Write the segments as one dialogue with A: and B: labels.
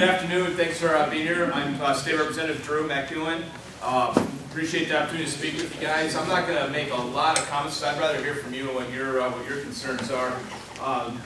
A: Good afternoon. Thanks for being here. I'm State Representative Drew McEwen. Appreciate the opportunity to speak with you guys. I'm not going to make a lot of comments. I'd rather hear from you what your concerns are.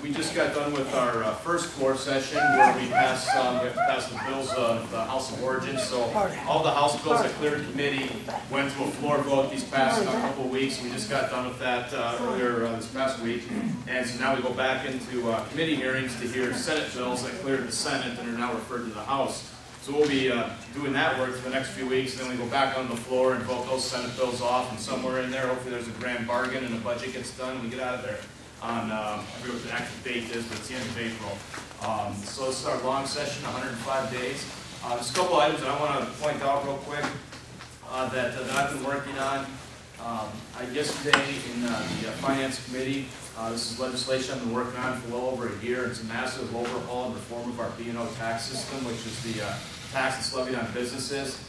A: We just got done with our first floor session where we have to pass the bills of the House of Origin. So all the House bills that cleared committee went to a floor vote these past couple of weeks. We just got done with that earlier this past week. And so now we go back into committee hearings to hear Senate bills that cleared the Senate and are now referred to the House. So we'll be doing that work for the next few weeks, and then we go back on the floor and vote those Senate bills off, and somewhere in there, hopefully there's a grand bargain and the budget gets done and we get out of there on, I forget what the actual date is, but it's the end of April. So this is our long session, 105 days. There's a couple items that I want to point out real quick that I've been working on. Yesterday in the Finance Committee, this is legislation I've been working on for well over a year. It's a massive overhaul and reform of our B&O tax system, which is the tax that's levied on businesses.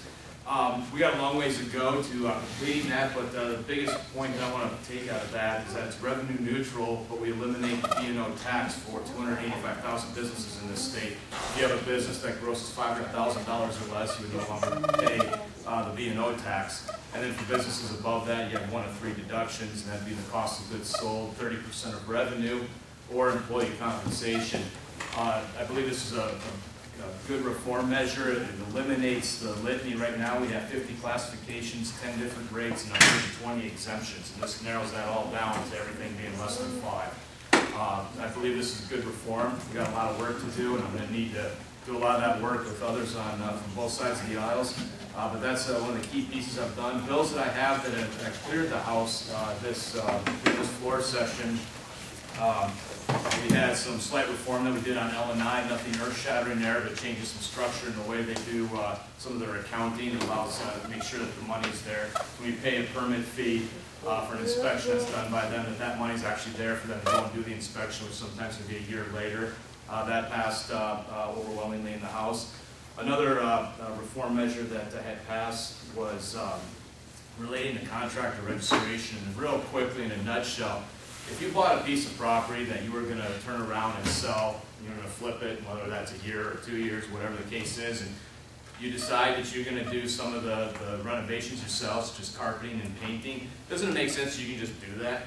A: We got a long ways to go to completing that, but the biggest point that I want to take out of that is that it's revenue neutral, but we eliminate the B&O tax for 285,000 businesses in this state. If you have a business that grosses $500,000 or less, you would no longer pay the B&O tax. And then for businesses above that, you have one of three deductions, and that'd be the cost of goods sold, 30% of revenue, or employee compensation. I believe this is a good reform measure. It eliminates the litany. Right now we have 50 classifications, 10 different rates, and 120 exemptions. And this narrows that all down to everything being less than 5. I believe this is good reform. We've got a lot of work to do, and I'm going to need to do a lot of that work with others on from both sides of the aisles. But that's one of the key pieces I've done. Bills that I have that have cleared the House this floor session. We had some slight reform that we did on L&I, nothing earth-shattering there, but changes some structure in the way they do some of their accounting. It allows to make sure that the money is there. When we pay a permit fee for an inspection that's done by them, that money is actually there for them to go and do the inspection, which sometimes can be a year later. That passed overwhelmingly in the House. Another reform measure that had passed was relating to contractor registration. And real quickly, in a nutshell, if you bought a piece of property that you were going to turn around and sell, you're going to flip it, whether that's a year or 2 years, whatever the case is, and you decide that you're going to do some of the renovations yourself, such as carpeting and painting, doesn't it make sense you can just do that?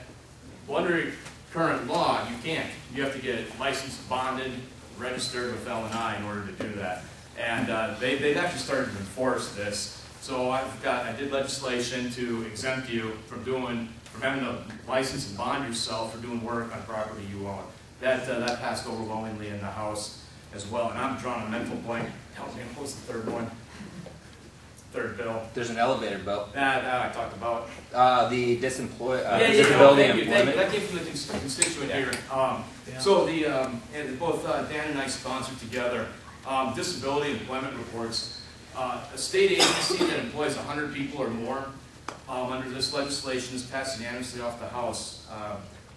A: Well, under current law, you can't. You have to get licensed, bonded, registered with L&I in order to do that. And they've actually started to enforce this. So I did legislation to exempt you from having to license and bond yourself for doing work on property you own. That passed overwhelmingly in the House as well. And I'm drawing a mental blank. Help me, what was the third one? Third bill.
B: There's an elevator bill.
A: That I talked about.
B: The disability employment.
A: That came from the constituent here. So and both Dan and I sponsored together disability employment reports. A state agency that employs 100 people or more under this legislation, is passed unanimously off the House,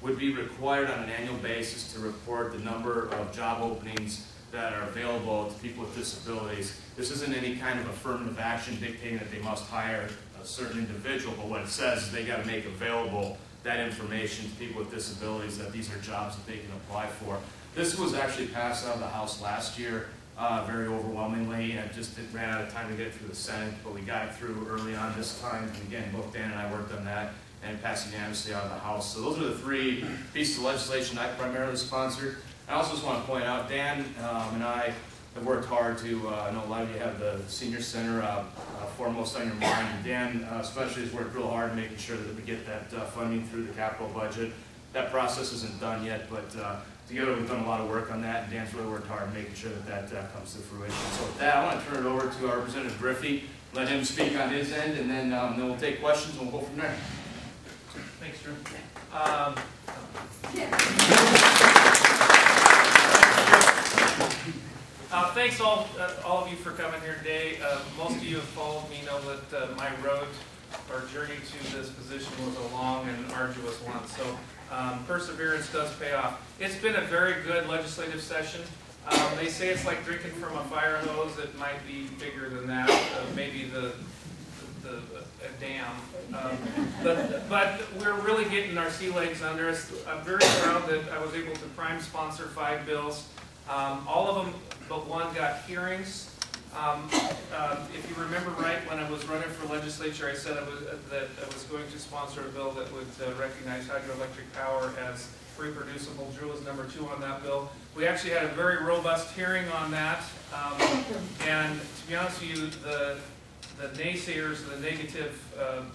A: would be required on an annual basis to report the number of job openings that are available to people with disabilities. This isn't any kind of affirmative action dictating that they must hire a certain individual, but what it says is they got to make available that information to people with disabilities, that these are jobs that they can apply for. This was actually passed out of the House last year. Very overwhelmingly, and just ran out of time to get it through the Senate, but we got it through early on this time. And again, both Dan and I worked on that and passed unanimously out of the House. So those are the three pieces of legislation I primarily sponsored. I also just want to point out, Dan and I have worked hard to, I know a lot of you have the Senior Center foremost on your mind, and Dan especially has worked real hard making sure that we get that funding through the capital budget. That process isn't done yet, but together we've done a lot of work on that, and Dan's really worked hard making sure that comes to fruition. So with that, I want to turn it over to our Representative Griffey, let him speak on his end, and then we'll take questions and we'll go from there.
C: Thanks, Drew. Thanks all of you for coming here today. Most of you have followed me know that my road or journey to this position was a long and arduous one. So perseverance does pay off. It's been a very good legislative session. They say it's like drinking from a fire hose. It might be bigger than that, maybe a dam. But we're really getting our sea legs under us. I'm very proud that I was able to prime sponsor 5 bills. All of them but one got hearings. If you remember right, when I was running for legislature, I said that I was going to sponsor a bill that would recognize hydroelectric power as reproducible. Drew was number 2 on that bill. We actually had a very robust hearing on that, and to be honest with you, the naysayers, the negative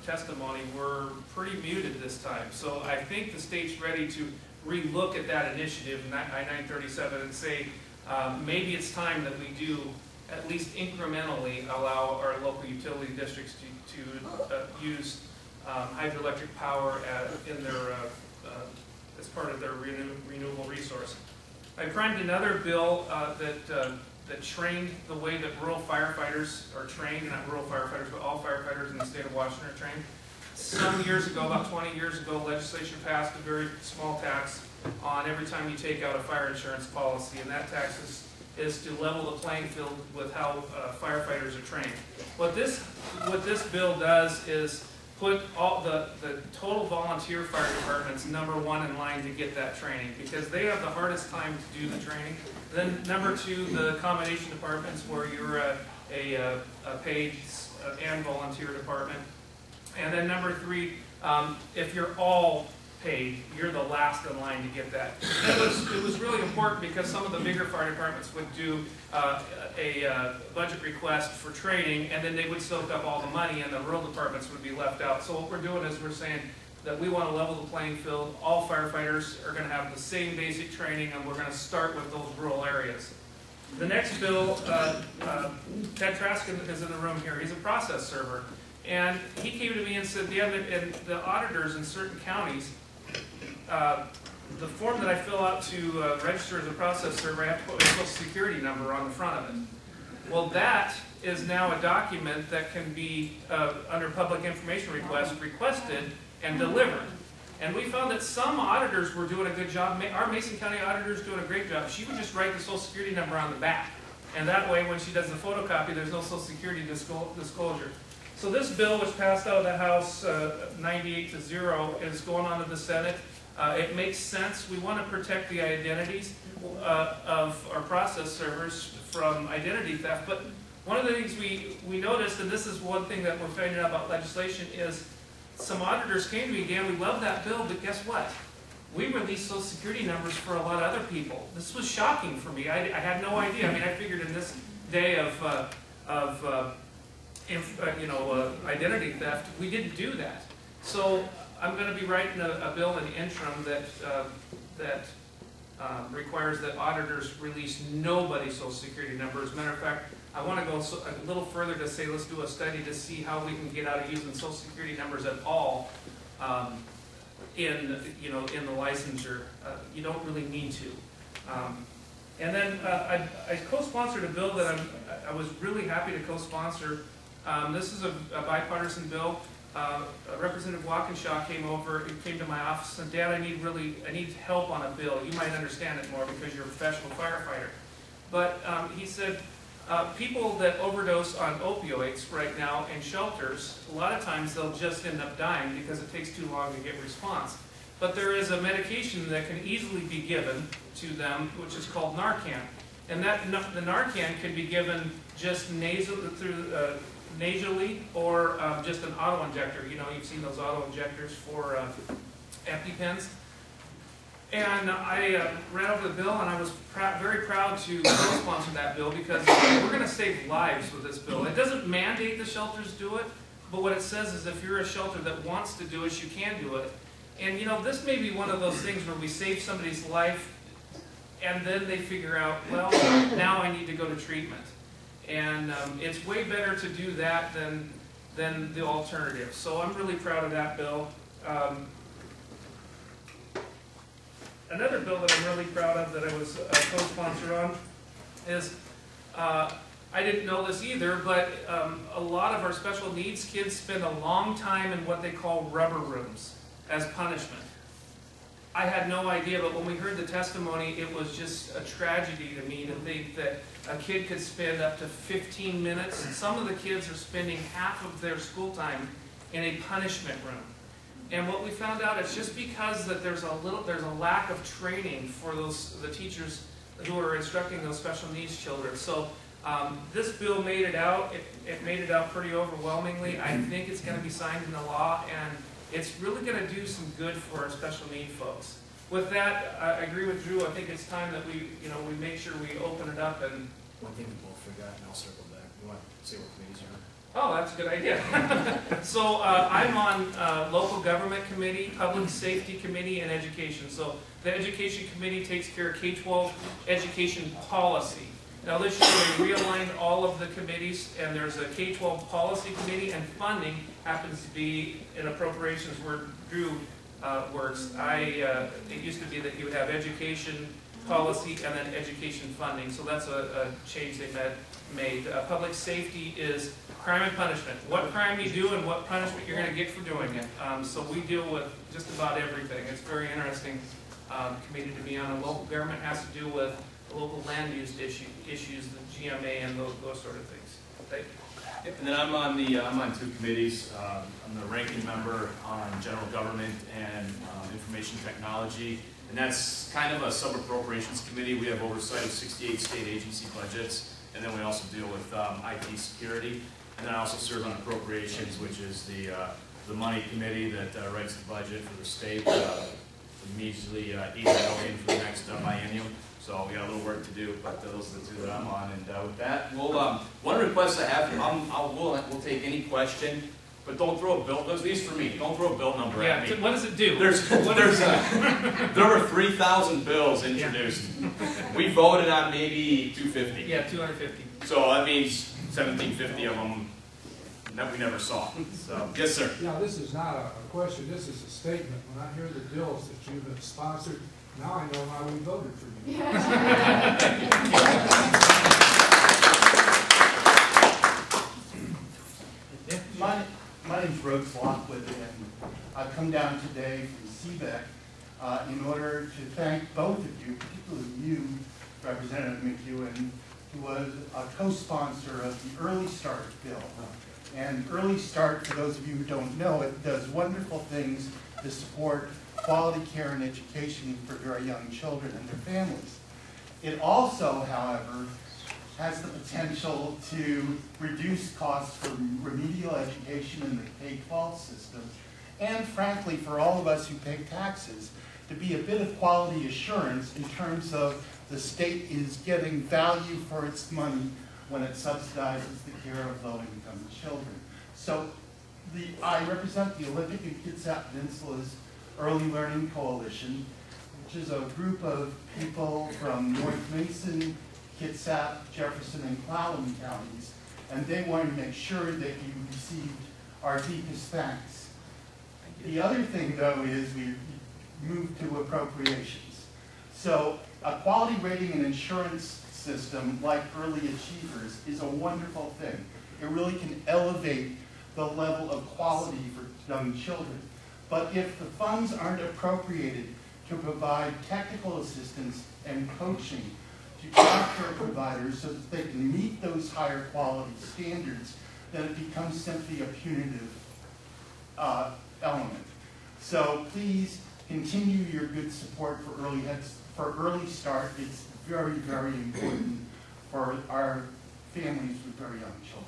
C: testimony were pretty muted this time. So I think the state's ready to re-look at that initiative, I-937, and say maybe it's time that we do at least incrementally allow our local utility districts to use hydroelectric power in their as part of their renewable resource. I primed another bill that trained the way that rural firefighters are trained, not rural firefighters, but all firefighters in the state of Washington are trained. Some years ago, about 20 years ago, legislature passed a very small tax on every time you take out a fire insurance policy, and that tax is to level the playing field with how firefighters are trained. What this bill does is put all the total volunteer fire departments number 1 in line to get that training, because they have the hardest time to do the training. Then number 2, the combination departments, where you're a paid and volunteer department. And then number 3, if you're all paid, you're the last in line to get that. It was really important because some of the bigger fire departments would do a budget request for training, and then they would soak up all the money, and the rural departments would be left out. So what we're doing is we're saying that we want to level the playing field. All firefighters are going to have the same basic training, and we're going to start with those rural areas. The next bill, Ted Traskin is in the room here. He's a process server. And he came to me and said, yeah, and the auditors in certain counties, the form that I fill out to register as a process server, I have to put my social security number on the front of it. Well, that is now a document that can be, under public information request, requested and delivered. And we found that some auditors were doing a good job. Our Mason County auditor is doing a great job. She would just write the social security number on the back. And that way, when she does the photocopy, there's no social security disclosure. So this bill, which passed out of the House 98-0, is going on to the Senate. It makes sense. We want to protect the identities of our process servers from identity theft. But one of the things we noticed, and this is one thing that we're finding out about legislation, is some auditors came to me again, we love that bill, but guess what? We released social security numbers for a lot of other people. This was shocking for me. I had no idea. I mean, I figured in this day of identity theft, we didn't do that. So I'm going to be writing a bill in the interim that requires that auditors release nobody's social security number. As a matter of fact, I want to go a little further to say let's do a study to see how we can get out of using social security numbers at all in the licensure. You don't really need to. And then I co-sponsored a bill that I was really happy to co-sponsor. This is a bipartisan bill. Representative Walkinshaw came to my office and said, Dad, I need help on a bill. You might understand it more because you're a professional firefighter. But he said, people that overdose on opioids right now in shelters, a lot of times they'll just end up dying because it takes too long to get response. But there is a medication that can easily be given to them, which is called Narcan. And the Narcan can be given just nasally or just an auto-injector. You know, you've seen those auto-injectors for EpiPens. And I ran over the bill, and I was very proud to co-sponsor that bill because we're going to save lives with this bill. It doesn't mandate the shelters do it, but what it says is if you're a shelter that wants to do it, you can do it. And you know, this may be one of those things where we save somebody's life, and then they figure out, well, now I need to go to treatment. And it's way better to do that than the alternative. So I'm really proud of that bill. Another bill that I'm really proud of that I was a co-sponsor on is, I didn't know this either, but a lot of our special needs kids spend a long time in what they call rubber rooms as punishment. I had no idea, but when we heard the testimony, it was just a tragedy to me to think that a kid could spend up to 15 minutes. Some of the kids are spending half of their school time in a punishment room. And what we found out is just because that there's a lack of training for the teachers who are instructing those special needs children. So this bill made it out. It made it out pretty overwhelmingly. I think it's going to be signed into law, and it's really going to do some good for our special need folks. With that, I agree with Drew. I think it's time that we make sure we open it up. And
D: one thing we both forgot, and I'll circle back. You want to say what committees you're on?
C: oh, that's a good idea. So I'm on local government committee, public safety committee, and education. So the education committee takes care of K-12 education policy. Now this year we realigned all of the committees, and there's a K-12 policy committee, and funding happens to be in appropriations where Drew works. It used to be that you would have education policy and then education funding. So that's a change they made. Public safety is crime and punishment. What crime you do and what punishment you're going to get for doing it. So we deal with just about everything. It's very interesting committee to be on. And local government has to do with local land use issues, the GMA and those sort of things. Thank you.
A: Yep, and then I'm on 2 committees. I'm the ranking member on general government and information technology, and that's kind of a sub-appropriations committee. We have oversight of 68 state agency budgets, and then we also deal with IT security. And then I also serve on appropriations, which is the money committee that writes the budget for the state. Measly $80 million for the next biennium. So we got a little work to do, but those are the 2 that I'm on. And with that, one request I have, we'll take any question, but don't throw a bill. These for me. Don't throw a bill number at me.
C: What does it do?
A: There were 3,000 bills introduced. We voted on maybe 250.
C: Yeah, 250.
A: So that means 1,750 of them that we never saw. So yes, sir.
E: Yeah, this is not a question. This is a statement. When I hear the bills that you have sponsored, now I know why we voted for you.
F: My name's Rhodes Lockwood, and I've come down today from CBEC in order to thank both of you, particularly you, Representative McEwen, who was a co-sponsor of the Early Start bill. And Early Start, for those of you who don't know, it does wonderful things to support quality care and education for very young children and their families. It also, however, has the potential to reduce costs for remedial education in the K-12 system, and frankly, for all of us who pay taxes, to be a bit of quality assurance in terms of the state is getting value for its money when it subsidizes the care of low-income children. So I represent the Olympic and Kitsap Peninsula's Early Learning Coalition, which is a group of people from North Mason, Kitsap, Jefferson, and Clallam counties, and they wanted to make sure that you received our deepest thanks. The other thing, though, is we moved to appropriations. So a quality rating and insurance system like Early Achievers is a wonderful thing. It really can elevate the level of quality for young children. But if the funds aren't appropriated to provide technical assistance and coaching to childcare providers so that they can meet those higher quality standards, then it becomes simply a punitive element. So please continue your good support for Early Start. It's very, very important for our families with very young children.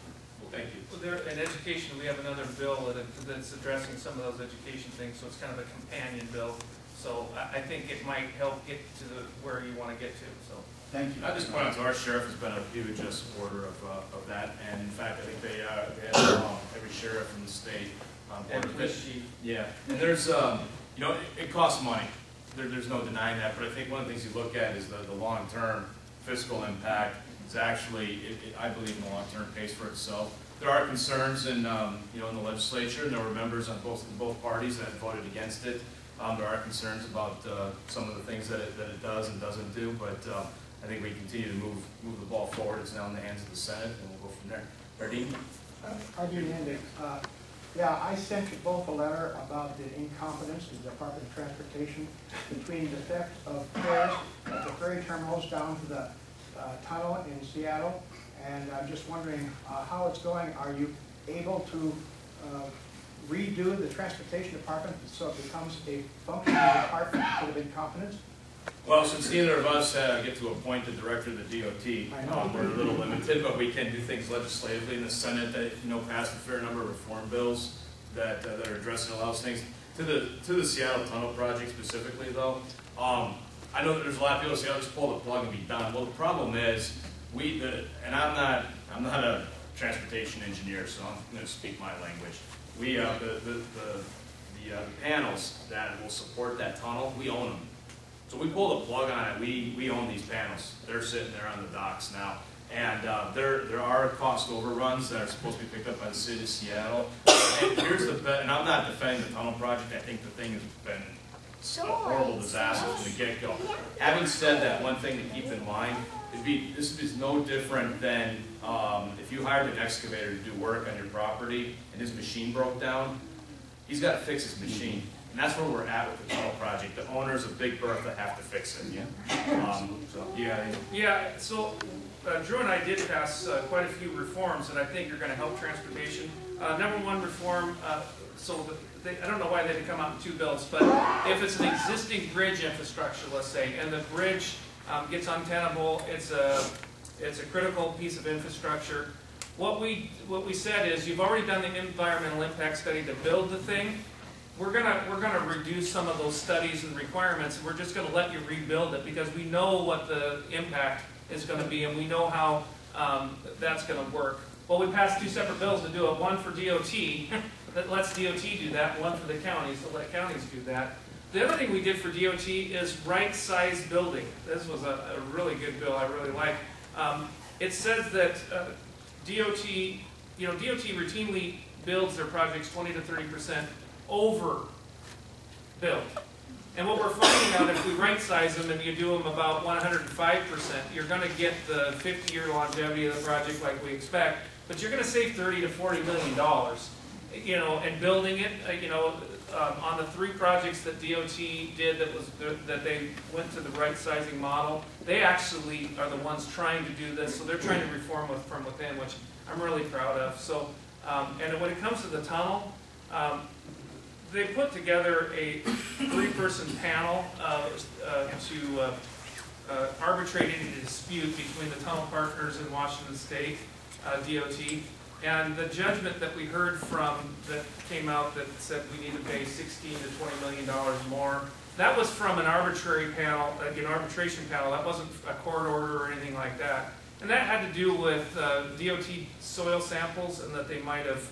A: Thank you.
C: Well, in education, we have another bill that's addressing some of those education things, so it's kind of a companion bill. So I think it might help get to where you want to get to. So
F: thank you.
A: I just point out to our sheriff has been a huge supporter of that, and in fact, I think they had every sheriff in the state on board.
C: And police chief.
A: Yeah, and there's it costs money. There's no denying that, but I think one of the things you look at is the long-term fiscal impact. It's actually, I believe, in the long term pays for itself. There are concerns in in the legislature, and there were members on both parties that voted against it. There are concerns about some of the things that it does and doesn't do, but I think we continue to move the ball forward. It's now in the hands of the Senate, and we'll go from there. Bardine?
G: Yeah, I sent you both a letter about the incompetence of the Department of Transportation between the theft of fares at the ferry terminals down to the tunnel in Seattle, and I'm just wondering how it's going. Are you able to redo the Transportation Department so it becomes a functioning department instead of incompetence?
A: Well, since neither of us get to appoint the director of the DOT, we're a little limited, but we can do things legislatively in the Senate that, passed a fair number of reform bills that are addressing a lot of those things. To the Seattle Tunnel project specifically, though, I know that there's a lot of people that say, "Oh, just pull the plug and be done." Well, the problem is, and I'm not a transportation engineer, so I'm going to speak my language. We the panels that will support that tunnel, we own them. So we pull the plug on it. We own these panels. They're sitting there on the docks now, and there are cost overruns that are supposed to be picked up by the city of Seattle. And here's and I'm not defending the tunnel project. I think the thing has been a horrible disaster from the get-go. Having said that, one thing to keep in mind this is no different than if you hired an excavator to do work on your property and his machine broke down. He's got to fix his machine. And that's where we're at with the tunnel project. The owners of Big Bertha have to fix it.
C: So Drew and I did pass quite a few reforms that I think are going to help transportation. Number one reform, I don't know why they didn't come out in two bills, but if it's an existing bridge infrastructure, let's say, and the bridge gets untenable, it's a critical piece of infrastructure. What we said is, you've already done the environmental impact study to build the thing. We're gonna reduce some of those studies and requirements, and we're just gonna let you rebuild it because we know what the impact is going to be, and we know how that's going to work. Well, we passed two separate bills to do it. One for DOT that lets DOT do that. One for the counties that let counties do that. The other thing we did for DOT is right-size building. This was a really good bill. I really like. It says that DOT routinely builds their projects 20 to 30% over build. And what we're finding out, if we right-size them and you do them about 105%, you're going to get the 50-year longevity of the project like we expect, but you're going to save $30 to $40 million, and building it, on the three projects that DOT did that they went to the right-sizing model, they actually are the ones trying to do this, so they're trying to reform from within, which I'm really proud of. So, and when it comes to the tunnel, they put together a three-person panel to arbitrate any dispute between the tunnel partners in Washington State, DOT, and the judgment that we heard from that came out that said we need to pay $16 to $20 million more. That was from an arbitrary panel, like an arbitration panel. That wasn't a court order or anything like that. And that had to do with DOT soil samples, and that they might have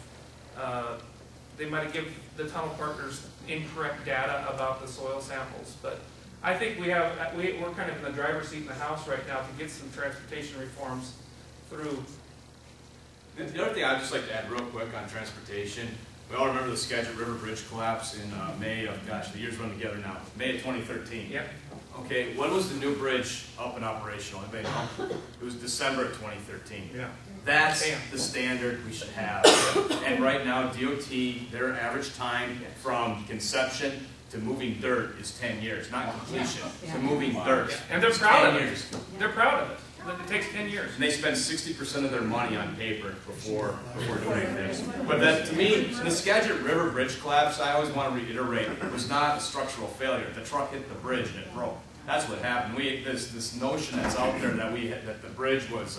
C: given the tunnel partners incorrect data about the soil samples. But I think we're kind of in the driver's seat in the House right now to get some transportation reforms through.
A: The other thing I'd just like to add real quick on transportation, we all remember the Skagit River Bridge collapse in May of, the years run together now, May of 2013.
C: Yep.
A: Okay, when was the new bridge up and operational? Anybody know? It was December of 2013.
C: Yeah.
A: That's the standard we should have. And right now, DOT, their average time from conception to moving dirt is 10 years, not completion, to moving dirt.
C: And they're proud of it. They're proud of it. It takes 10 years.
A: And they spend 60% of their money on paper before doing anything. But that, to me, the Skagit River Bridge collapse, I always want to reiterate, it was not a structural failure. The truck hit the bridge and it broke. That's what happened. This notion that's out there that the bridge was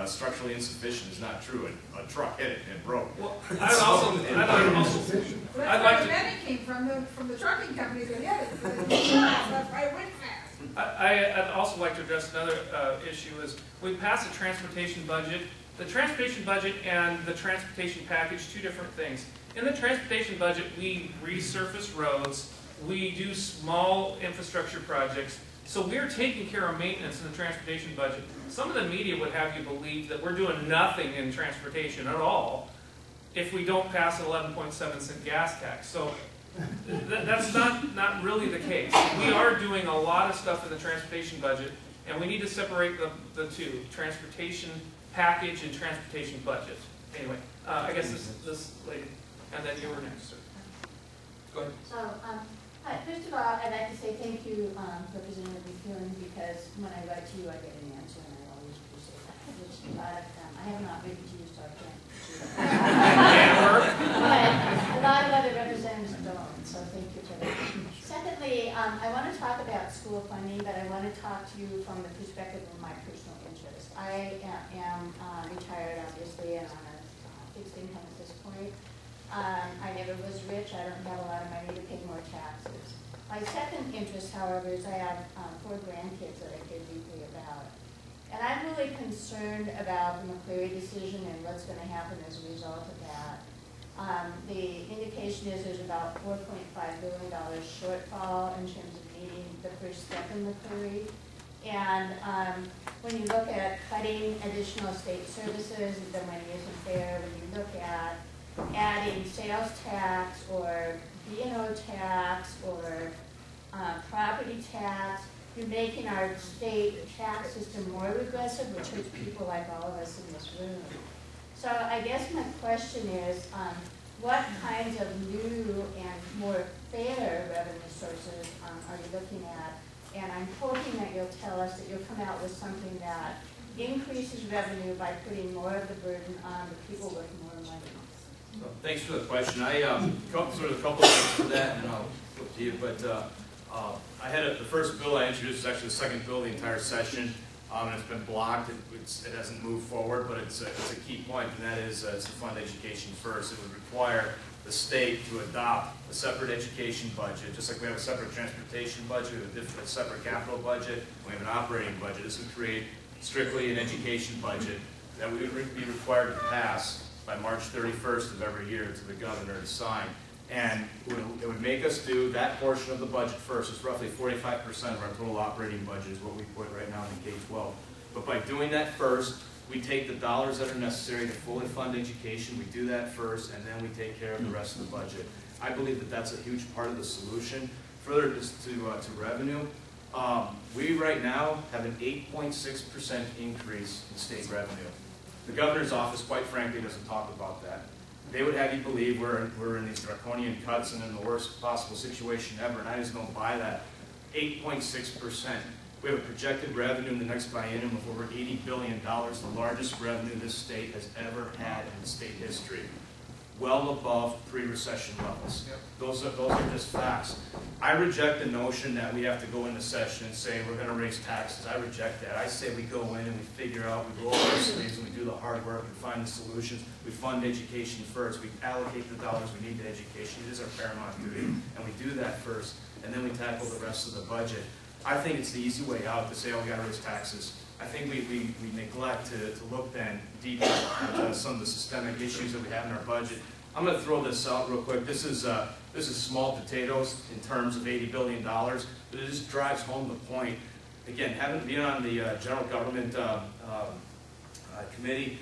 A: structurally insufficient is not true. A truck hit it and it broke.
C: Well, I'd like to.
H: That came from the trucking companies that hit it. That's why it went fast.
C: I'd also like to address another issue is we passed a transportation budget. The transportation budget and the transportation package, two different things. In the transportation budget, we resurface roads, we do small infrastructure projects, so we're taking care of maintenance in the transportation budget. Some of the media would have you believe that we're doing nothing in transportation at all if we don't pass an 11.7-cent gas tax. So that's not really the case. We are doing a lot of stuff in the transportation budget, and we need to separate the two, transportation package and transportation budget. Anyway, I guess this lady, and then you were next, sir. Go ahead.
I: So, first of all, I'd like to say thank you, Representative McEwen, because when I write to you, I get an answer, and I always appreciate that. Which I have not written to you, so I can't do that. But a lot of other representatives don't, so thank you for that. Secondly, I want to talk about school funding, but I want to talk to you from the perspective of my personal interest. I am retired, obviously, and on a fixed income at this point. I never was rich. I don't have a lot of money to pay more taxes. My second interest, however, is I have 4 grandkids that I care deeply about. And I'm really concerned about the McCleary decision and what's going to happen as a result of that. The indication is there's about $4.5 billion shortfall in terms of meeting the first step in McCleary. And when you look at cutting additional state services, the money isn't there. When you look at adding sales tax or B&O tax or property tax, you're making our state tax system more regressive, which hurts people like all of us in this room. So I guess my question is, what kinds of new and more fair revenue sources are you looking at? And I'm hoping that you'll tell us that you'll come out with something that increases revenue by putting more of the burden on the people with more money.
A: So, thanks for the question. I sort of a couple of things to that, and then I'll flip to you. But I had the first bill I introduced is actually the second bill of the entire session, and it's been blocked. It hasn't moved forward, but it's a key point, and that is it's to fund education first. It would require the state to adopt a separate education budget, just like we have a separate transportation budget, we have a separate capital budget, we have an operating budget. This would create strictly an education budget that we would be required to pass by March 31st of every year to the governor to sign. And it would make us do that portion of the budget first. It's roughly 45% of our total operating budget is what we put right now in K-12. But by doing that first, we take the dollars that are necessary to fully fund education, we do that first, and then we take care of the rest of the budget. I believe that that's a huge part of the solution. Further just to revenue, we right now have an 8.6% increase in state revenue. The governor's office, quite frankly, doesn't talk about that. They would have you believe we're in these draconian cuts and in the worst possible situation ever, and I just don't buy that. 8.6%. We have a projected revenue in the next biennium of over $80 billion, the largest revenue this state has ever had in state history. Well above pre-recession levels. Yep. Those are just facts. I reject the notion that we have to go into session and say we're going to raise taxes. I reject that. I say we go in and we figure out, we roll our sleeves and we do the hard work and find the solutions. We fund education first. We allocate the dollars we need to education. It is our paramount duty. And we do that first. And then we tackle the rest of the budget. I think it's the easy way out to say, oh, we got to raise taxes. I think we neglect to look then deeper at some of the systemic issues that we have in our budget. I'm going to throw this out real quick. This is small potatoes in terms of $80 billion, but it just drives home the point. Again, having been on the general government committee,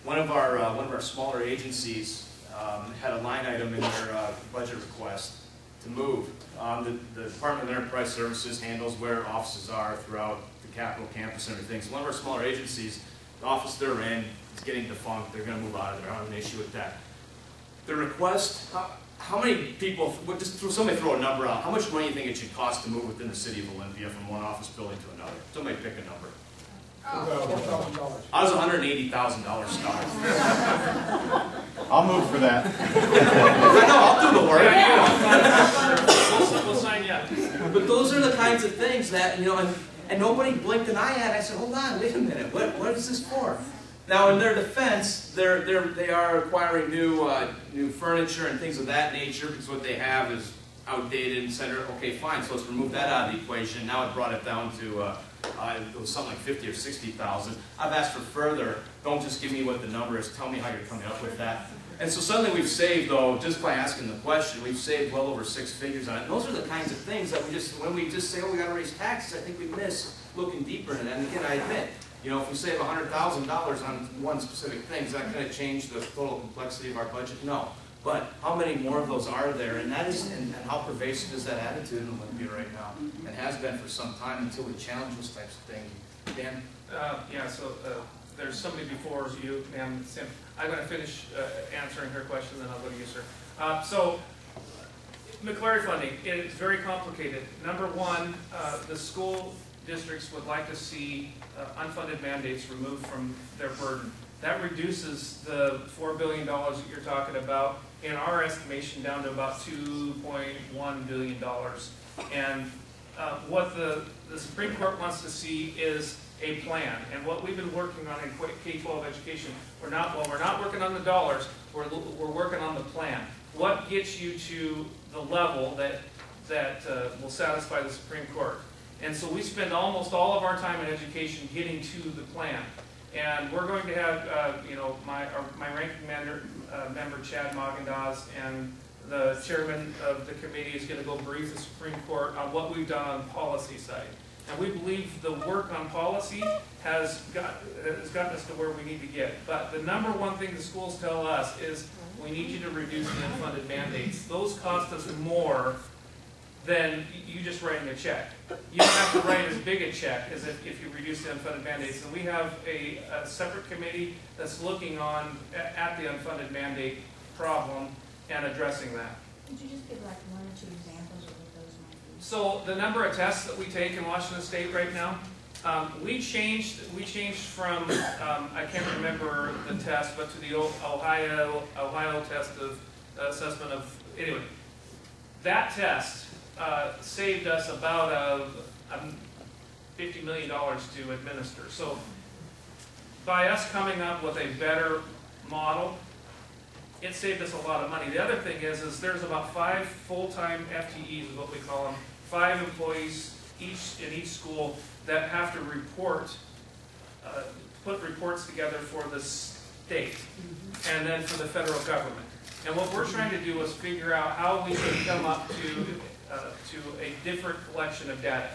A: one of our smaller agencies had a line item in their budget request to move. The Department of Enterprise Services handles where offices are throughout the Capitol campus and everything. So one of our smaller agencies, the office they're in is getting defunct. They're going to move out of there. I don't have an issue with that. The request, how many people, somebody throw a number out. How much money do you think it should cost to move within the city of Olympia from one office building to another? Somebody pick a number.
H: Oh.
A: I was $180,000 start.
F: I'll move for that.
A: I know, I'll do the work.
C: Yeah, we'll sign you up.
A: But those are the kinds of things that, and nobody blinked an eye at. I said, hold on, wait a minute, what is this for? Now, in their defense, they are acquiring new furniture and things of that nature because what they have is outdated and said, okay, fine, so let's remove that out of the equation. Now it brought it down to it was something like 50 or 60,000. I've asked for further. Don't just give me what the number is. Tell me how you're coming up with that. And so suddenly we've saved, though, just by asking the question, we've saved well over 6 figures on it. And those are the kinds of things that when we just say, oh, we got to raise taxes, I think we miss looking deeper in it. And again, I admit, if we save $100,000 on one specific thing, is that going to change the total complexity of our budget? No. But how many more of those are there? And that is, and how pervasive is that attitude in Olympia right now? And has been for some time until we challenge those types of things. Dan?
C: There's somebody before you, ma'am. I'm going to finish answering her question, then I'll go to you, sir. So, McCleary funding, it's very complicated. Number one, the school districts would like to see unfunded mandates removed from their burden. That reduces the $4 billion that you're talking about, in our estimation, down to about $2.1 billion. And what the Supreme Court wants to see is a plan. And what we've been working on in K-12 education, we're not working on the dollars, we're working on the plan. What gets you to the level that will satisfy the Supreme Court? And so we spend almost all of our time in education getting to the plan. And we're going to have, my ranking member, Chad Magendas, and the chairman of the committee is going to go brief the Supreme Court on what we've done on the policy side. And we believe the work on policy has gotten us to where we need to get. But the number one thing the schools tell us is we need you to reduce the unfunded mandates. Those cost us more than you just writing a check. You don't have to write as big a check as if you reduce the unfunded mandates. And we have a separate committee that's looking at the unfunded mandate problem and addressing that.
I: Could you just give like 1 or 2 examples of what those might be?
C: So the number of tests that we take in Washington State right now, we changed from I can't remember the test, but to the old Ohio test of assessment of, anyway, that test saved us about $50 million to administer. So by us coming up with a better model, it saved us a lot of money. The other thing is there's about 5 full-time FTEs, is what we call them, 5 employees in each school that have to report, put reports together for the state and then for the federal government. And what we're trying to do is figure out how we can come up to a different collection of data.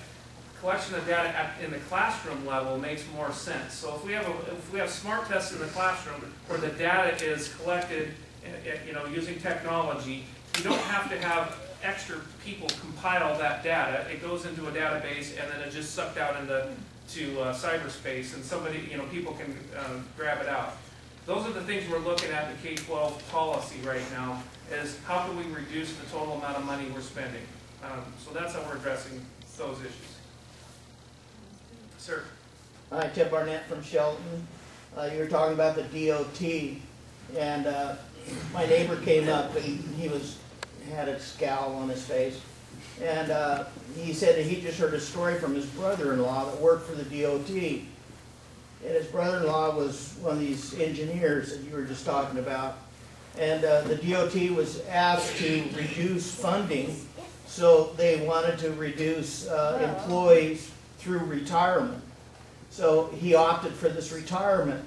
C: Collection of data in the classroom level makes more sense. So if we have smart tests in the classroom where the data is collected, using technology, you don't have to have extra people compile that data. It goes into a database and then it's just sucked out into cyberspace, and people can grab it out. Those are the things we're looking at in the K-12 policy right now, is how can we reduce the total amount of money we're spending. So that's how we're addressing those issues. Sir.
J: Hi, Tim Barnett from Shelton. You were talking about the DOT, and my neighbor came up and he had a scowl on his face, and he said that he just heard a story from his brother-in-law that worked for the DOT. And his brother-in-law was one of these engineers that you were just talking about. And the DOT was asked to reduce funding, so they wanted to reduce employees through retirement. So he opted for this retirement.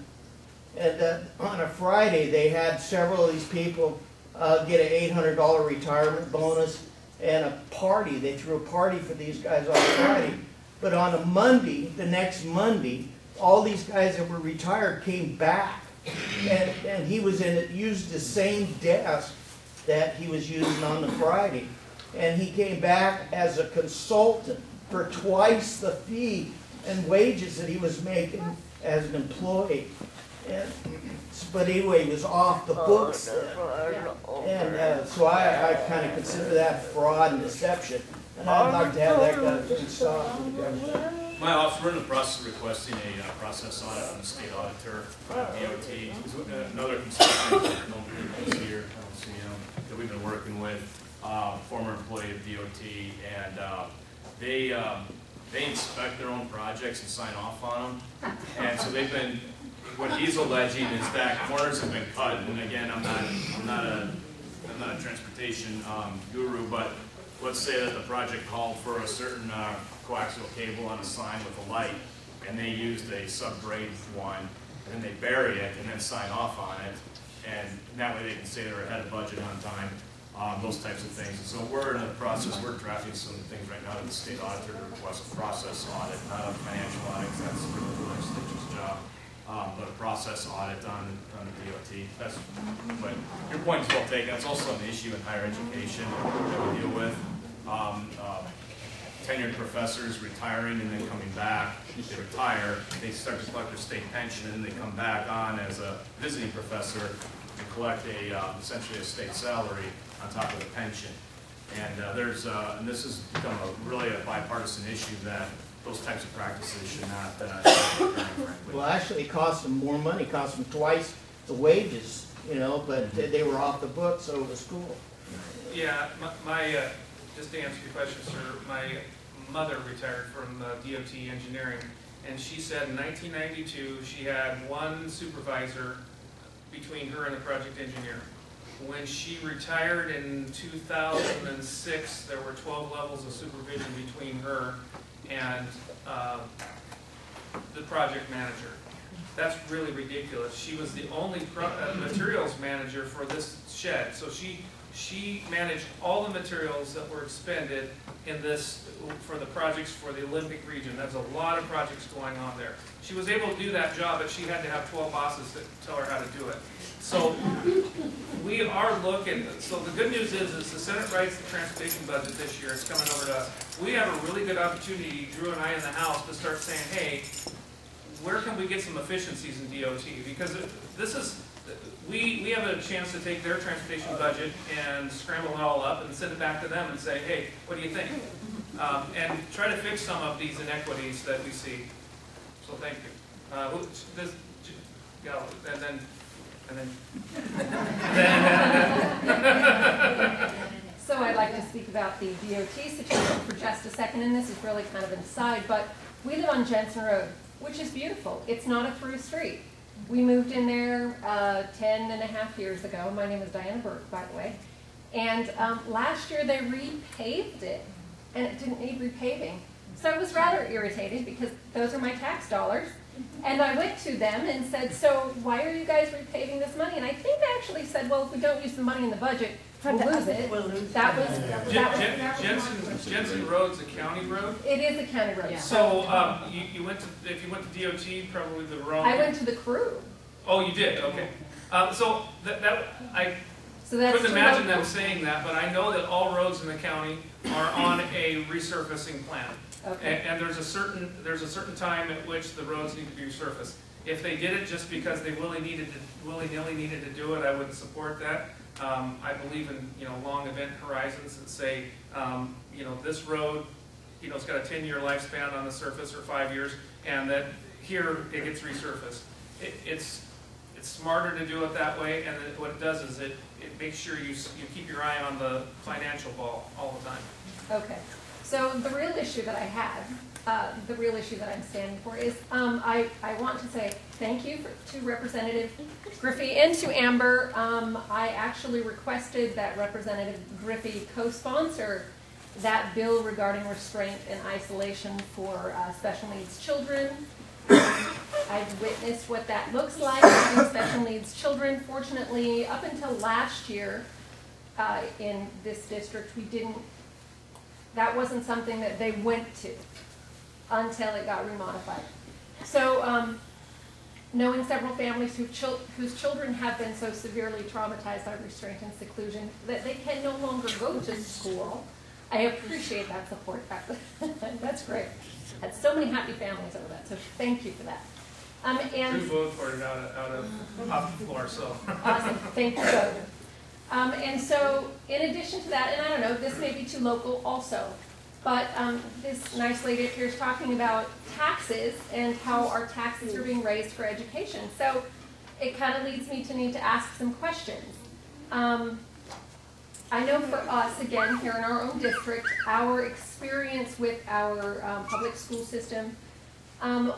J: And on a Friday, they had several of these people get an $800 retirement bonus and a party. They threw a party for these guys on Friday. But on a Monday, the next Monday, all these guys that were retired came back, and he was used the same desk that he was using on the Friday. And he came back as a consultant for twice the fee and wages that he was making as an employee. But anyway, he was off the books then. And so I kind of consider that fraud and deception. And I'd like to have that kind of thing stopped.
A: My office, we're in the process of requesting a process audit from the state auditor, DOT. Another consultant here, that we've been working with, former employee of DOT, and they inspect their own projects and sign off on them. And so they've been, what he's alleging is that corners have been cut. And again, I'm not a transportation guru, but let's say that the project called for a certain coaxial cable on a sign with a light, and they used a sub-grade one, and they bury it and then sign off on it, and that way they can say they're ahead of budget on time, those types of things. And so we're in the process, we're drafting some things right now to the state auditor to request a process audit, not a financial audit, because that's really the legislature's job, but a process audit on the DOT. But your point is well taken. That's also an issue in higher education that we deal with. Tenured professors retiring and then coming back. They retire, they start to collect their state pension, and then they come back on as a visiting professor and collect essentially a state salary on top of the pension. And and this has become really a bipartisan issue that those types of practices should not occur, frankly.
J: Well, actually, it cost them more money, it cost them twice the wages, but they were off the books, so it was cool.
C: Yeah, just to answer your question, sir, mother retired from DOT engineering, and she said in 1992 she had one supervisor between her and the project engineer. When she retired in 2006, there were 12 levels of supervision between her and the project manager. That's really ridiculous. She was the only materials manager for this shed, so she managed all the materials that were expended in this for the projects for the Olympic region. There's a lot of projects going on there. She was able to do that job, but she had to have 12 bosses that tell her how to do it. So we are looking, so the good news is the Senate writes the transportation budget this year. It's coming over to us. We have a really good opportunity, Drew and I in the House, to start saying, hey, where can we get some efficiencies in DOT? Because this is, we have a chance to take their transportation budget and scramble it all up and send it back to them and say, hey, what do you think? And try to fix some of these inequities that we see. So thank you.
K: So I'd like to speak about the DOT situation for just a second, and this is really kind of an aside, but we live on Jensen Road, which is beautiful. It's not a through street. We moved in there 10.5 years ago. My name is Diana Burke, by the way. And last year they repaved it, and it didn't need repaving. So I was rather irritated because those are my tax dollars. And I went to them and said, so why are you guys repaving this money? And I think they actually said, well, if we don't use the money in the budget, we'll lose it. That was
C: Jensen Road's a county road?
K: It is a county road. Yeah.
C: So you went to, if you went to DOT, probably the wrong...
K: I went to the crew.
C: Oh, you did? Okay. So I
K: So
C: couldn't imagine them saying that, but I know that all roads in the county are on a resurfacing plan.
K: Okay.
C: And there's a certain time at which the roads need to be resurfaced. If they did it just because they willy-nilly needed to do it, I wouldn't support that. I believe in long event horizons that say this road it's got a 10-year lifespan on the surface or 5 years, and that here it gets resurfaced. It's smarter to do it that way, and what it does is it makes sure you keep your eye on the financial ball all the time.
K: Okay. So the real issue that I had, the real issue that I'm standing for is I want to say thank you to Representative Griffey and to Amber. I actually requested that Representative Griffey co-sponsor that bill regarding restraint and isolation for special needs children. I've witnessed what that looks like with special needs children. Fortunately, up until last year in this district, that wasn't something that they went to until it got remodified. So knowing several families whose children have been so severely traumatized by restraint and seclusion that they can no longer go to school, I appreciate that support. That's great. Had so many happy families over that, so thank you for that.
C: Drew voted out of off the floor, so.
K: Awesome, thank you both. And so, in addition to that, and I don't know, this may be too local also, but this nice lady up here is talking about taxes and how our taxes are being raised for education. So, it kind of leads me to need to ask some questions. I know for us, again, here in our own district, our experience with our public school system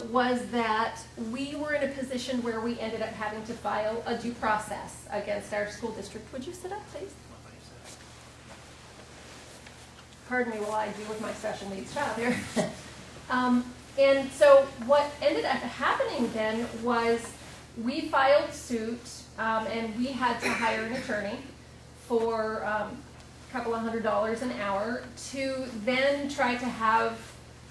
K: was that we were in a position where we ended up having to file a due process against our school district. Would you sit up, please? Pardon me while I deal with my special needs child here. And so what ended up happening then was we filed suit and we had to hire an attorney for a couple of $100 an hour to then try to have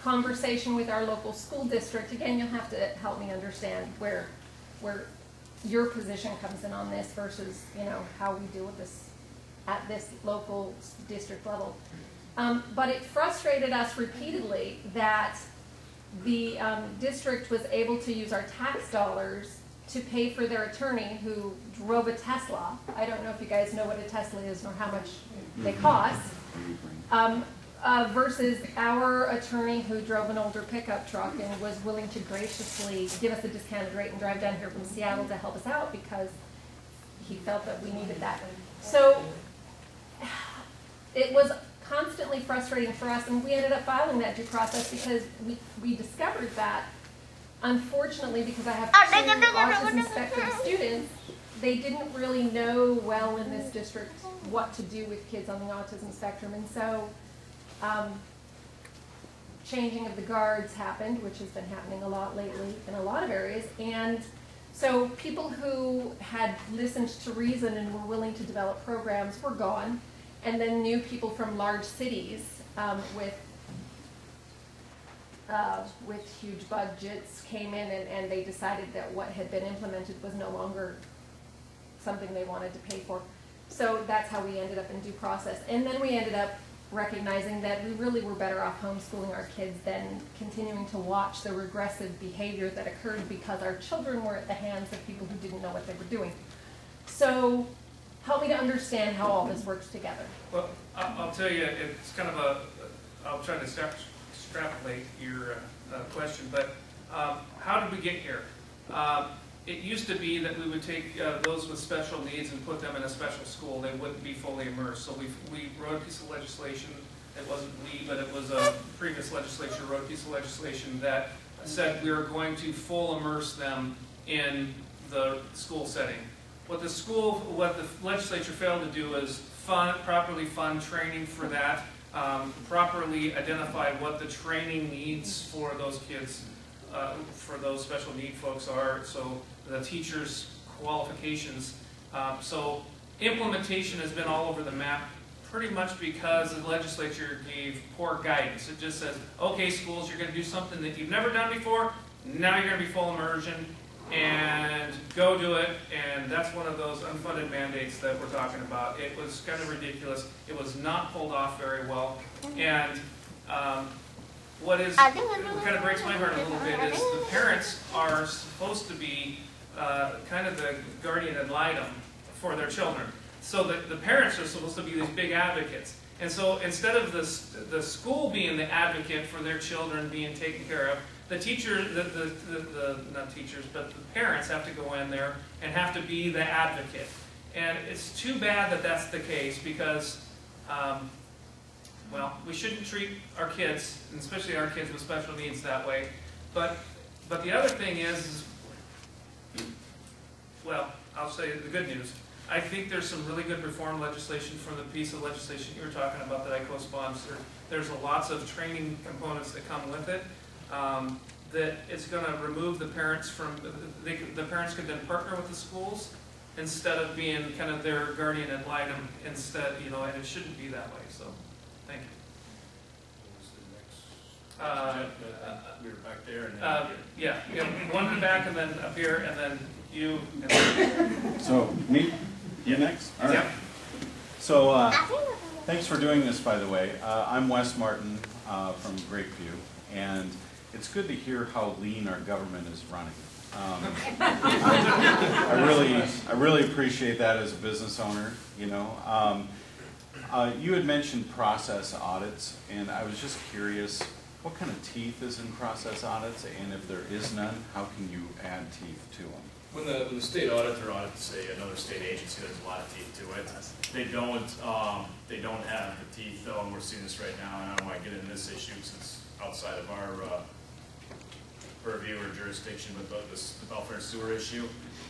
K: conversation with our local school district. Again, you'll have to help me understand where your position comes in on this versus how we deal with this at this local district level. But it frustrated us repeatedly that the district was able to use our tax dollars to pay for their attorney who drove a Tesla. I don't know if you guys know what a Tesla is or how much they cost. Versus our attorney who drove an older pickup truck and was willing to graciously give us a discounted rate and drive down here from Seattle to help us out because he felt that we needed that. So it was constantly frustrating for us, and we ended up filing that due process because we discovered that, unfortunately, because I have two autism spectrum students, they didn't really know well in this district what to do with kids on the autism spectrum. And so changing of the guards happened, which has been happening a lot lately in a lot of areas. And so people who had listened to reason and were willing to develop programs were gone. And then new people from large cities with huge budgets came in, and they decided that what had been implemented was no longer something they wanted to pay for. So that's how we ended up in due process. And then we ended up recognizing that we really were better off homeschooling our kids than continuing to watch the regressive behavior that occurred because our children were at the hands of people who didn't know what they were doing. So help me to understand how all this works together.
C: Well, I'll tell you, it's kind of I'll try to extrapolate your question, but how did we get here? It used to be that we would take those with special needs and put them in a special school. They wouldn't be fully immersed. So we wrote a piece of legislation. It wasn't we, but it was a previous legislature wrote a piece of legislation that said we were going to full immerse them in the school setting. What the legislature failed to do is properly fund training for that, properly identify what the training needs for those kids, for those special need folks are, so the teachers' qualifications. So implementation has been all over the map pretty much because the legislature gave poor guidance. It just says, okay, schools, you're going to do something that you've never done before, now you're going to be full immersion, and go do it. And that's one of those unfunded mandates that we're talking about. It was kind of ridiculous. It was not pulled off very well. And what kind of breaks my heart a little bit is the parents are supposed to be kind of the guardian ad litem for their children. So the parents are supposed to be these big advocates. And so instead of the school being the advocate for their children being taken care of, the teacher, not teachers, but the parents have to go in there and have to be the advocate. And it's too bad that that's the case because, well, we shouldn't treat our kids, and especially our kids with special needs, that way. But the other thing is, well, I'll say the good news. I think there's some really good reform legislation from the piece of legislation you were talking about that I co-sponsored. There's lots of training components that come with it. That it's going to remove the parents from, the parents could then partner with the schools instead of being kind of their guardian ad litem instead, you know, and it shouldn't be that way, so thank you.
A: We were back there and then
C: yeah, one in the back and then up here and then you. And then
L: so me? You next? All right.
C: Yeah.
L: So thanks for doing this, by the way. I'm Wes Martin from Griffey, and it's good to hear how lean our government is running. I really appreciate that as a business owner. You know, you had mentioned process audits, and I was just curious, what kind of teeth is in process audits, and if there is none, how can you add teeth to them?
D: When the state auditor audits, say another state agency, there's a lot of teeth to it. They don't have the teeth though, and we're seeing this right now. And I don't want to get into this issue since it's outside of our purview or jurisdiction, but the welfare and sewer issue,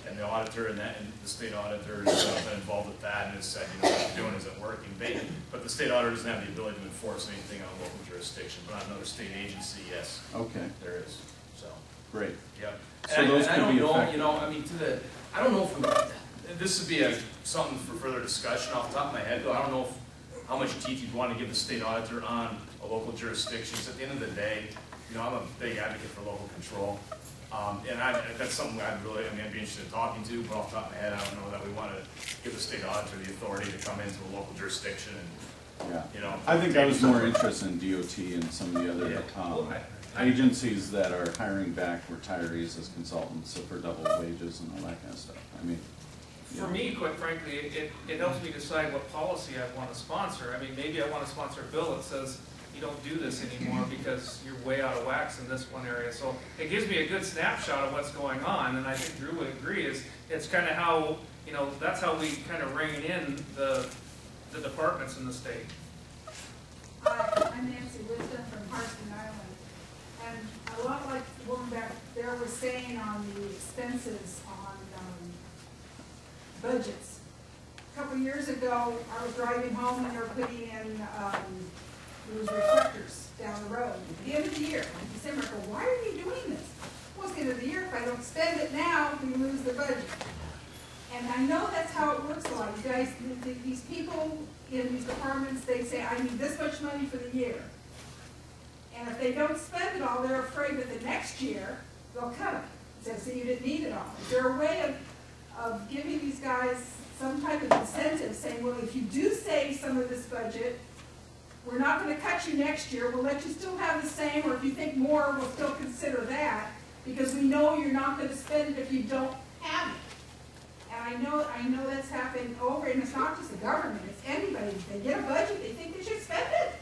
D: and the auditor and the state auditor has been involved with that and has said, you know, what you're doing isn't working. But the state auditor doesn't have the ability to enforce anything on local jurisdiction, but on another state agency, yes.
L: Okay.
D: There is. So.
L: Great.
D: Yep.
L: So those
D: I
L: could
D: don't
L: be
D: know,
L: effective.
D: you know, I mean, I don't know if this would be something for further discussion off the top of my head, though. I don't know how much teeth you'd want to give the state auditor on a local jurisdiction. At the end of the day, you know, I'm a big advocate for local control. And that's something I'd be interested in talking to, but off the top of my head, I don't know that we want to give the state auditor the authority to come into a local jurisdiction and,
L: yeah.
D: You know.
L: I think I was more interested in DOT and some of the other agencies that are hiring back retirees as consultants for double wages and all that kind of stuff. I mean,
C: for me, quite frankly, it helps me decide what policy I want to sponsor. I mean, maybe I want to sponsor a bill that says you don't do this anymore because you're way out of wax in this one area. So it gives me a good snapshot of what's going on, and I think Drew would agree. It's kind of how, you know, that's how we kind of rein in the departments in the state.
H: I'm Nancy Wisdom from Harston Island. And a lot like the woman back there was saying on the expenses on budgets. A couple years ago, I was driving home and they were putting in those reflectors down the road. At the end of the year, in December, I go, why are you doing this? Well, it's the end of the year. If I don't spend it now, we lose the budget. And I know that's how it works a lot. You guys, these people in these departments, they say, I need this much money for the year. And if they don't spend it all, they're afraid that the next year, they'll cut it. So you didn't need it all. Is there a way of giving these guys some type of incentive, saying, well, if you do save some of this budget, we're not going to cut you next year. We'll let you still have the same, or if you think more, we'll still consider that, because we know you're not going to spend it if you don't have it. And I know that's happened over, and it's not just the government, it's anybody. If they get a budget, they think they should spend it,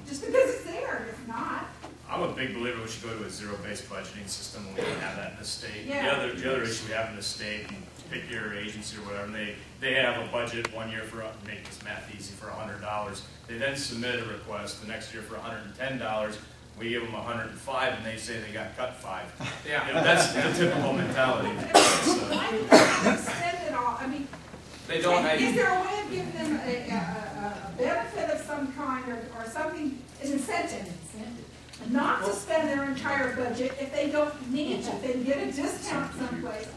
H: just because it's there. If not,
D: I'm a big believer we should go to a zero-based budgeting system when we don't have that in the state.
H: Yeah.
D: The other issue we have in the state, and pick your agency or whatever, and they have a budget one year for, make this math easy, for $100. They then submit a request the next year for $110. We give them 105, and they say they got cut 5.
C: Yeah.
D: You know, that's the typical mentality.
H: why do they spend it all? I mean,
A: They don't.
H: is there a way of giving them a benefit of some kind, or something, an incentive? Not to spend their entire budget if they don't need to, if they get a discount someplace.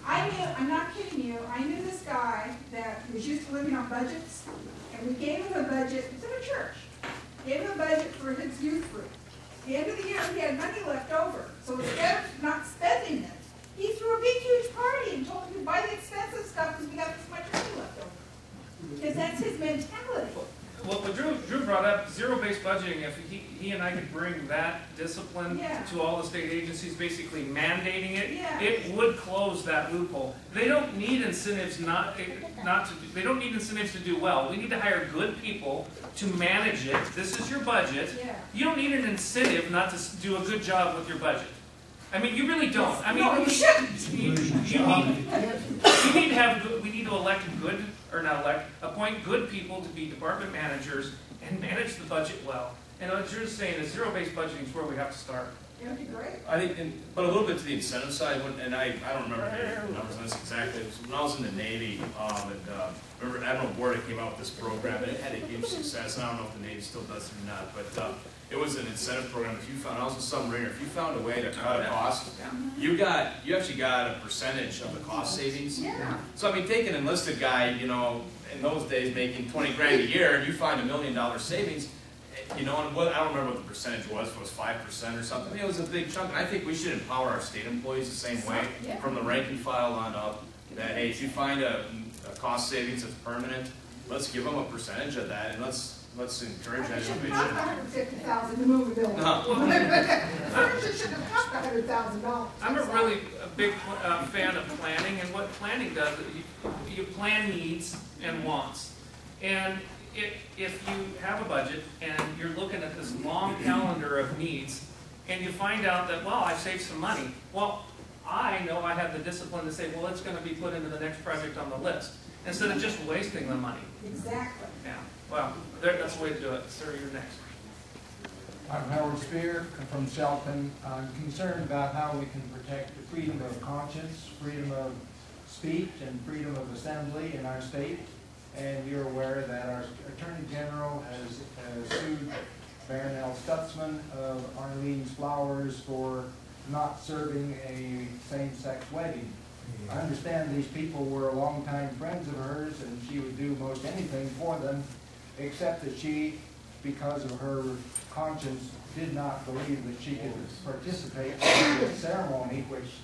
H: I'm not kidding you, I knew this guy that was used to living on budgets, and we gave him a budget, it's in a church, gave him a budget for his youth group. At the end of the year, he had money left over, so instead of not spending it, he threw a big, huge party and told him to buy the expensive stuff because we got this much money left over. Because that's his mentality.
C: Well, what Drew brought up, zero-based budgeting, if he and I could bring that discipline to all the state agencies, basically mandating it, it would close that loophole. They don't need incentives they don't need incentives to do well. We need to hire good people to manage it. This is your budget. You don't need an incentive not to do a good job with your budget. I mean, you really don't. I mean,
H: no, you shouldn't.
C: We need to elect good, or not elect, appoint good people to be department managers and manage the budget well. And what you're saying is zero-based budgeting is where we have to start.
H: That'd be great.
D: I think, but a little bit to the incentive side, and I don't remember the numbers on this exactly. When I was in the Navy, remember Admiral Borda came out with this program, and it had a huge success. And I don't know if the Navy still does it or not, but it was an incentive program. If you found, I was a submariner, if you found a way to cut a cost, you actually got a percentage of the cost savings.
H: Yeah.
D: So I mean, take an enlisted guy, you know, in those days making 20 grand a year, and you find $1 million savings. You know, and I don't remember what the percentage was, if it was 5% or something. It was a big chunk, and I think we should empower our state employees the same way, from the rank and file on up, that, hey, if you find a cost savings that's permanent, let's give them a percentage of that, and let's encourage that innovation.
H: $150,000 to move a building. Furniture shouldn't have cost $100,000.
C: I'm a really big fan of planning, and what planning does, you plan needs and wants. And if you have a budget and you're looking at this long calendar of needs, and you find out that, well, I've saved some money, well, I know I have the discipline to say, well, it's going to be put into the next project on the list, instead of just wasting the money.
H: Exactly.
C: Yeah, well, that's the way to do it. Sir, you're next.
G: I'm Howard Spear from Shelton. I'm concerned about how we can protect the freedom of conscience, freedom of speech, and freedom of assembly in our state. And you're aware that our Attorney General has sued Baronel Stutzman of Arlene's Flowers for not serving a same-sex wedding. I understand these people were longtime friends of hers, and she would do most anything for them, except that she, because of her conscience, did not believe that she could participate in this ceremony, which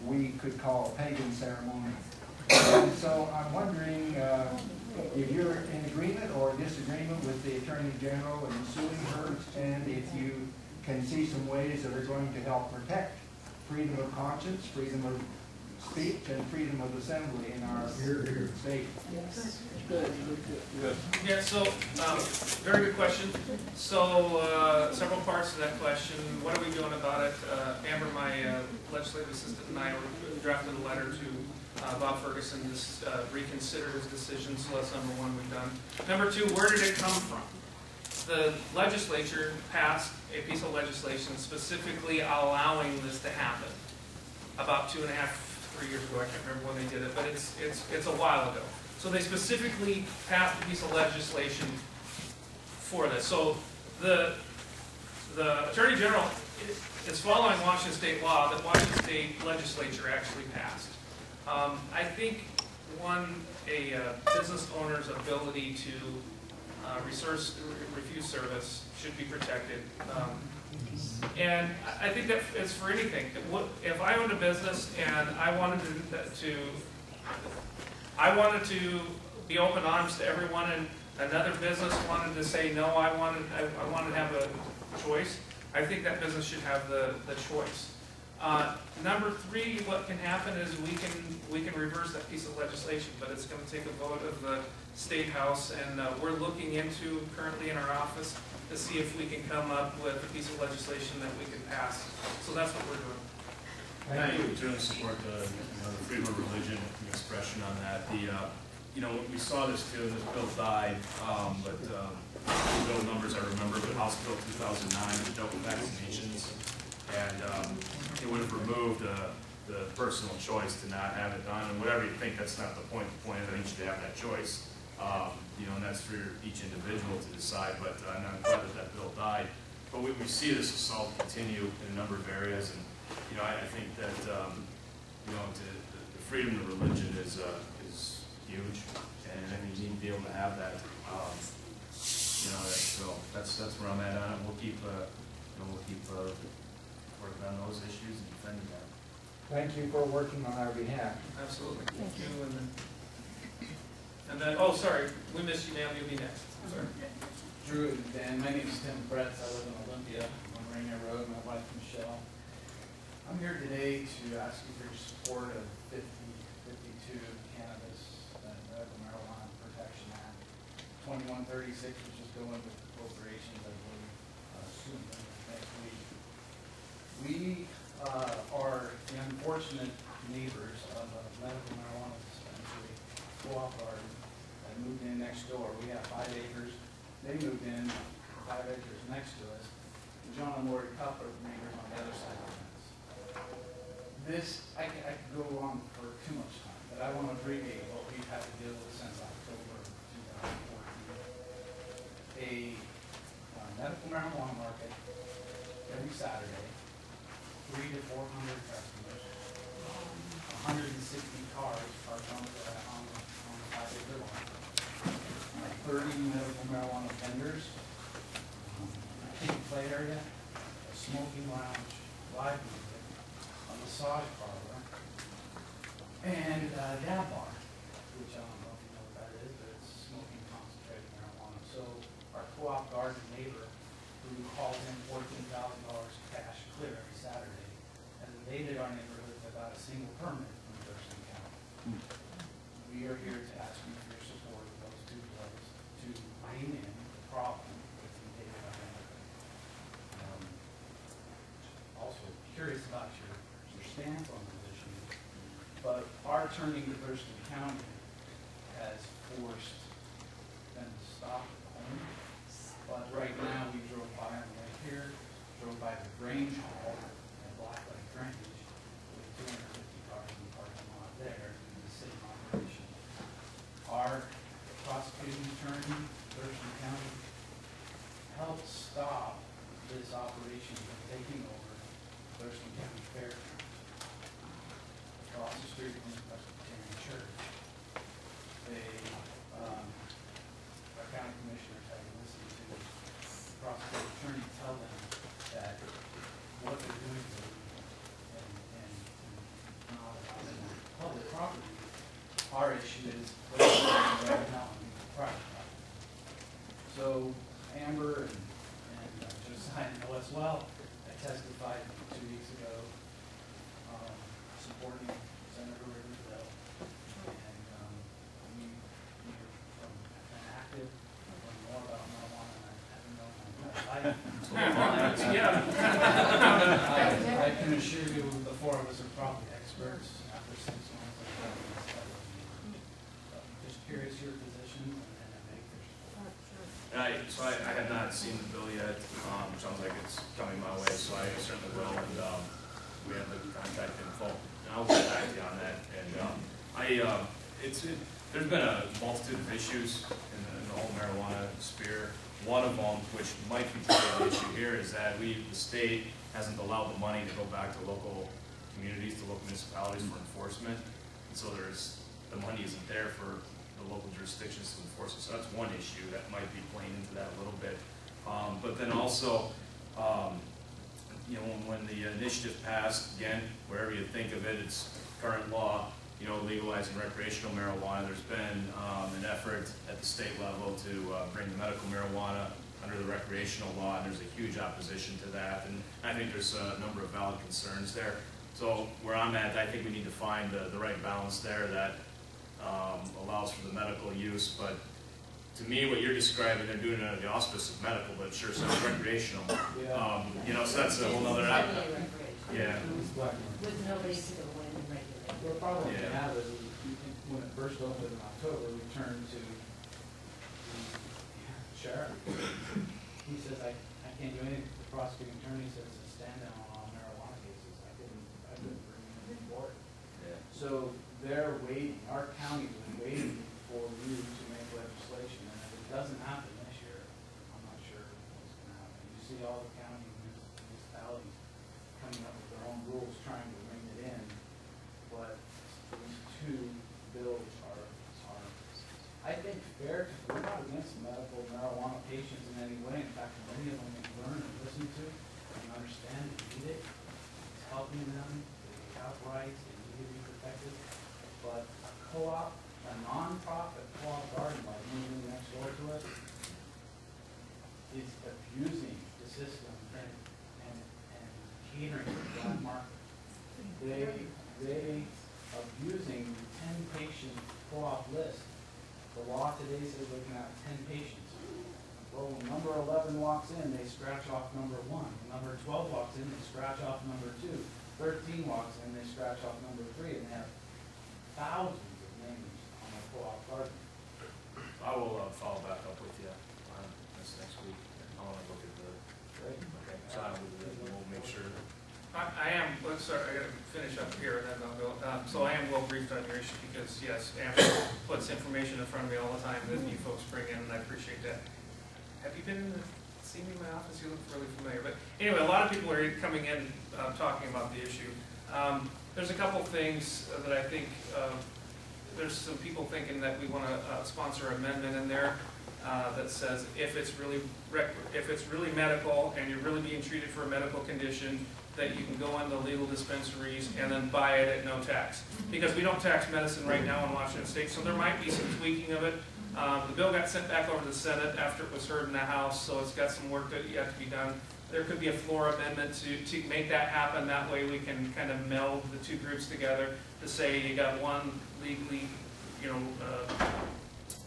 G: we could call a pagan ceremony. And so I'm wondering if you're in agreement or disagreement with the Attorney General in suing her, and if you can see some ways that are going to help protect freedom of conscience, freedom of speech, and freedom of assembly in our state.
H: Yes.
J: Good.
C: Yeah, so, very good question. So, several parts to that question. What are we doing about it? Amber, my legislative assistant, and I drafted a letter to Bob Ferguson to reconsider his decision, so that's number one we've done. Number two, where did it come from? the legislature passed a piece of legislation specifically allowing this to happen about 2.5, 3 years ago. I can't remember when they did it, but it's a while ago. So they specifically passed a piece of legislation for this. So the Attorney General is following Washington State law that Washington State legislature actually passed. I think a business owner's ability to refuse service should be protected. And I think that it's for anything. If I owned a business and I wanted to be open, honest to everyone, and another business wanted to say no, I wanted to have a choice, I think that business should have the choice. Number 3, what can happen is we can reverse that piece of legislation, but it's going to take a vote of the State House, and we're looking into currently in our office to see if we can come up with a piece of legislation that we can pass. So that's what we're doing.
D: I certainly support the freedom of religion expression on that. We saw this too, and this bill died, but the bill numbers I remember, but House Bill 2009, which dealt with vaccinations, and it would have removed the personal choice to not have it done, and whatever you think, that's not the point. The point is that you should have that choice, and that's for each individual to decide, but I'm glad that bill died. But we see this assault continue in a number of areas, and I think that the freedom of religion is huge, and I think you need to be able to have that. So that's where I'm at on it. We'll keep working on those issues and defending that.
G: Thank you for working on our behalf.
C: Absolutely. Thank you. And then, oh, sorry, we missed you, ma'am. You'll be next. Sorry.
M: Drew and Dan, my name is Tim Bretz. I live in Olympia on Rainier Road. My wife Michelle. I'm here today to ask you for your support of 5052 Cannabis and Medical Marijuana Protection Act 2136, which is going to appropriations, I believe, soon, next week. We are the unfortunate neighbors of a medical marijuana dispensary, co-op garden, that moved in next door. We have 5 acres. They moved in 5 acres next to us. And John and Lori Cup are the neighbors on the other side of the fence. I could go on for too much time, but I want to abbreviate what we've had to deal with since October 2014. A medical marijuana market every Saturday, 300 to 400 customers, 160 cars parked on the 5-acre lot, 30 medical marijuana vendors, a kid play area, a smoking lounge, live music, a massage parlor, and a dab bar, which I don't know if you know what that is, but it's smoking concentrated marijuana. So our co-op garden neighbor, who calls in $14,000 cash clear every Saturday, has invaded our neighborhood without a single permit from Thurston County. We are here to ask you for your support of those 2 bills to rein in the problem with invaded our neighborhood. Also curious about your stance on this issue, but our attorney in Thurston County has forced them to stop at home. But right now, we drove by on the way here, drove by the Grange Hall and Blacklight Drainage with 250 cars in the parking lot there in the same operation. Our prosecuting attorney, Thurston County, helped stop this operation from taking over Thurston County Fairgrounds. Across the street from the Presbyterian Church, our county commissioners had to listen to the prosecuting attorney tell them that what they're doing is illegal and not allowing public property. Our issue is what they're doing right now on private property. So Amber and Josiah know as well. I testified 2 weeks ago supporting Senator Riverdale, and we from an active, learn more about marijuana than I ever known in my life. I can assure you the 4 of us are probably experts after 6 months of having this study. Just curious your position and I make your support.
D: So I have not seen the bill yet. Sounds like it's coming my way, so I certainly will. And we have the contact info, and I'll get back to you on that. And there's been a multitude of issues in the whole marijuana sphere. One of them, which might be part of the issue here, is that the state hasn't allowed the money to go back to local communities, to local municipalities for enforcement. And so the money isn't there for the local jurisdictions to enforce it. So that's one issue that might be playing into that a little bit. But then also, when the initiative passed, again, wherever you think of it, it's current law, legalizing recreational marijuana. There's been an effort at the state level to bring the medical marijuana under the recreational law, and there's a huge opposition to that. And I think there's a number of valid concerns there. So where I'm at, I think we need to find the right balance there that allows for the medical use. But to me, what you're describing, they're doing it under the auspice of medical, but it sure sounds recreational. So that's a whole other. Yeah.
N: With nobody to go in and regulate.
M: The problem we have is when it first opened in October, we turned to the sheriff. He says, I can't do anything. The prosecuting attorney says it's a stand down on marijuana cases. I couldn't bring anything forward.
D: Yeah.
M: So they're waiting, our county was waiting for you to make legislation, and if it doesn't happen this year, I'm not sure what's going to happen. You see all the county municipalities coming up with their own rules, trying to bring it in, but these two bills are I think, fair. We're not against medical marijuana patients in any way. In fact, many of them we learn and listen to and understand and need it. It's helping them. They have rights. They need to be protected. But a co-op, a non-profit co-op garden like moving next door to us, is abusing the system and catering to the black market. They abusing the 10-patient co-op list. The law today says they can have 10 patients. Well, when number 11 walks in, they scratch off number 1. When number 12 walks in, they scratch off number 2. 13 walks in, they scratch off number 3, and they have thousands of names on a co-op garden.
D: I will follow back up with you on this next week. I want to look at the side with it, and we'll make sure.
C: I am, sorry, I gotta finish up here and then I'll go. So I am well briefed on your issue because, yes, Amber puts information in front of me all the time that you folks bring in, and I appreciate that. Have you been seen me in my office? You look really familiar. But anyway, a lot of people are coming in talking about the issue. There's a couple things that I think, there's some people thinking that we want to sponsor an amendment in there that says if it's really medical and you're really being treated for a medical condition, that you can go into legal dispensaries and then buy it at no tax. Because we don't tax medicine right now in Washington State, so there might be some tweaking of it. The bill got sent back over to the Senate after it was heard in the House, so it's got some work that yet to be done. There could be a floor amendment to make that happen. That way we can kind of meld the two groups together to say you got one legally,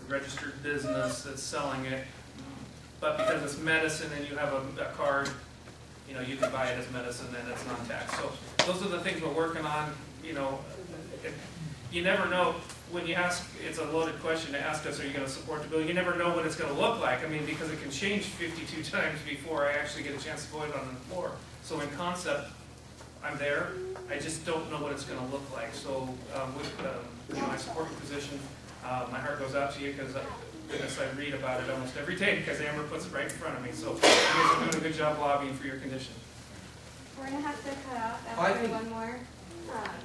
C: registered business that's selling it, but because it's medicine and you have a card, you can buy it as medicine and it's non-tax. So those are the things we're working on. You never know when you ask. It's a loaded question to ask us, are you going to support the bill? You never know what it's going to look like. I mean, because it can change 52 times before I actually get a chance to vote on the floor. So in concept, I'm there. I just don't know what it's going to look like. So I support your position. My heart goes out to you because I read about it almost every day because Amber puts it right in front of me. So you guys are doing a good job lobbying for your condition.
I: We're going to have to cut off after one more,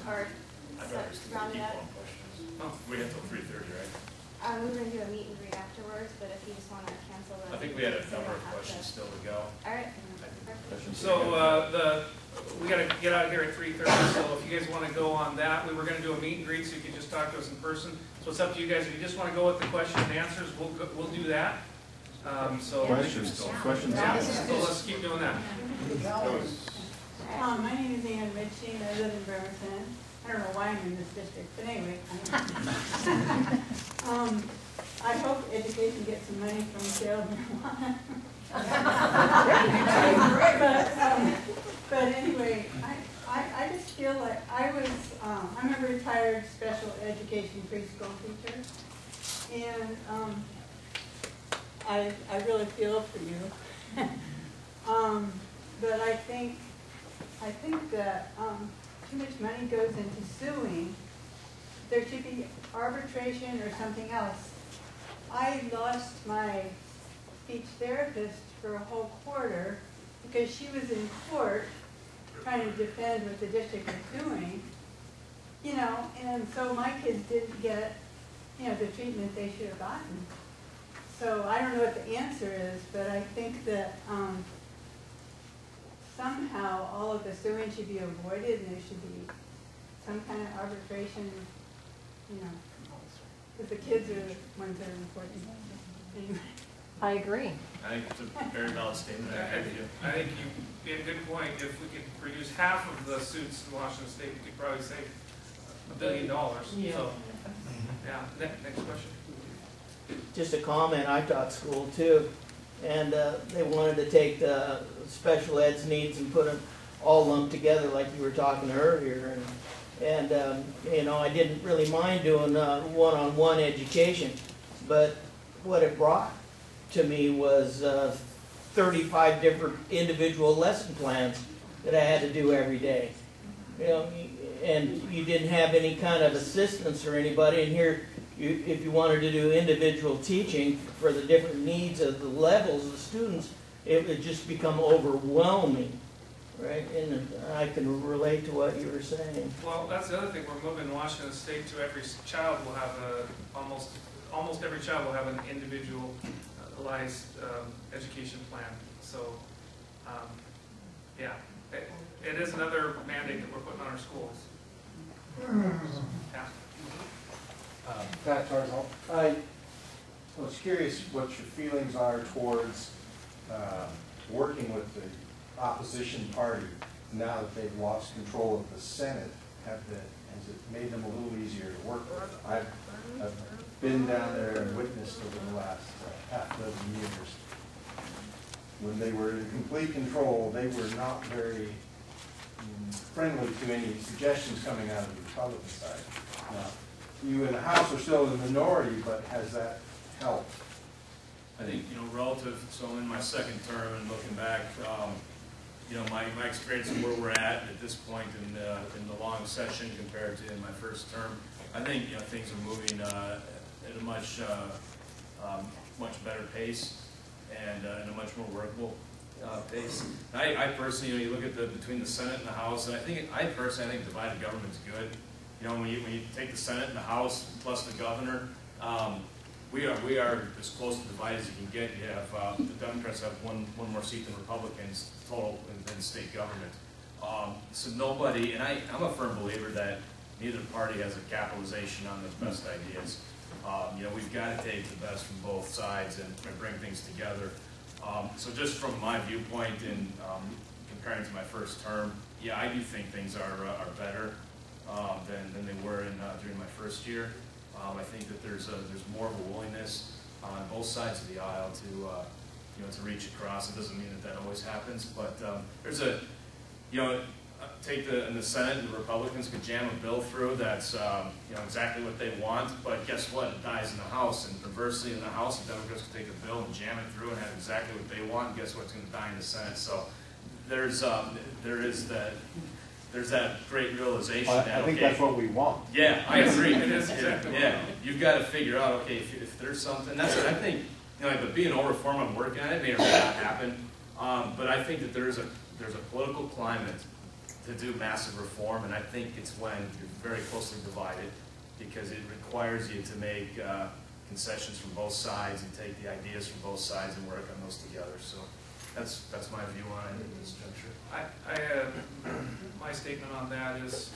I: or round it up.
D: Oh, we have till 3:30, right?
I: We were going to do a meet and greet afterwards, but if you just want to cancel the...
D: I think we had a number of questions still to go.
I: All right.
C: So we got to get out of here at 3:30, so if you guys want to go on that, we were going to do a meet and greet so you could just talk to us in person. So it's up to you guys. If you just want to go with the question and answers, we'll do that.
L: Questions.
C: So let's keep doing that.
N: My name is Ann Ritchie, and I live in Bremerton. I don't know why I'm in this district, but anyway. I hope education gets some money from the sale of marijuana. But anyway, I just feel like I'm a retired special education preschool teacher, and I really feel for you. But I think that too much money goes into suing. There should be arbitration or something else. I lost my speech therapist for a whole quarter because she was in court trying to defend what the district was doing, you know, and so my kids didn't get, you know, the treatment they should have gotten. So I don't know what the answer is, but I think that somehow all of the suing should be avoided and there should be some kind of arbitration, you know, because the kids are the ones that are important. Anyway.
K: I agree.
D: I think it's a very valid statement. I agree with you.
C: I think you made a good point. If we could reduce half of the suits in Washington State, we could probably save $1 billion.
N: Yeah.
C: So, yeah. Next question.
J: Just a comment, I taught school too, and they wanted to take the special ed's needs and put them all lumped together like you were talking earlier, and you know, I didn't really mind doing one-on-one education, but what it brought to me was 35 different individual lesson plans that I had to do every day. You know, and you didn't have any kind of assistance or anybody, and here, if you wanted to do individual teaching for the different needs of the levels of the students, it would just become overwhelming, right? And I can relate to what you were saying.
C: Well, that's the other thing. We're moving Washington State to every child will have almost every child will have an individualized education plan. So, yeah, it is another mandate that we're putting on our schools. Yeah.
O: Pat Tarzal. I was curious what your feelings are towards working with the opposition party now that they've lost control of the Senate. Has it made them a little easier to work with? I've been down there and witnessed over the last half dozen years. When they were in complete control, they were not very friendly to any suggestions coming out of the Republican side. Now, you in the House are still in the minority, but has that helped?
D: I think, you know, relative, so I'm in my second term and looking back, you know, my experience of where we're at this point in the long session compared to in my first term, I think, you know, things are moving at a much better pace and in a much more workable pace. I personally, you know, you look at between the Senate and the House, and I personally think divided government's good. You know, when you take the Senate and the House plus the governor, we are as close to divided as you can get. You have the Democrats have one more seat than Republicans total in state government. So nobody, and I'm a firm believer that neither party has a capitalization on the best ideas. You know, we've got to take the best from both sides and bring things together. So just from my viewpoint in comparing to my first term, yeah, I do think things are better than they were during my first year. I think that there's more of a willingness on both sides of the aisle to you know, to reach across. It doesn't mean that always happens, but there's a, you know, take in the Senate, the Republicans could jam a bill through that's you know, exactly what they want, but guess what? It dies in the House, and conversely, in the House, the Democrats could take a bill and jam it through and have exactly what they want, and guess what's going to die in the Senate? So there's that great realization that,
O: I think
D: okay,
O: that's what we want.
D: Yeah, I agree. It is exactly. Yeah, you've got to figure out, okay, if there's something. That's what I think. You know, like the B&O reform I'm working on, it may or may not happen. But I think that there's a political climate to do massive reform, and I think it's when you're very closely divided, because it requires you to make concessions from both sides and take the ideas from both sides and work on those together. So that's my view on it at this juncture.
C: My statement on that is,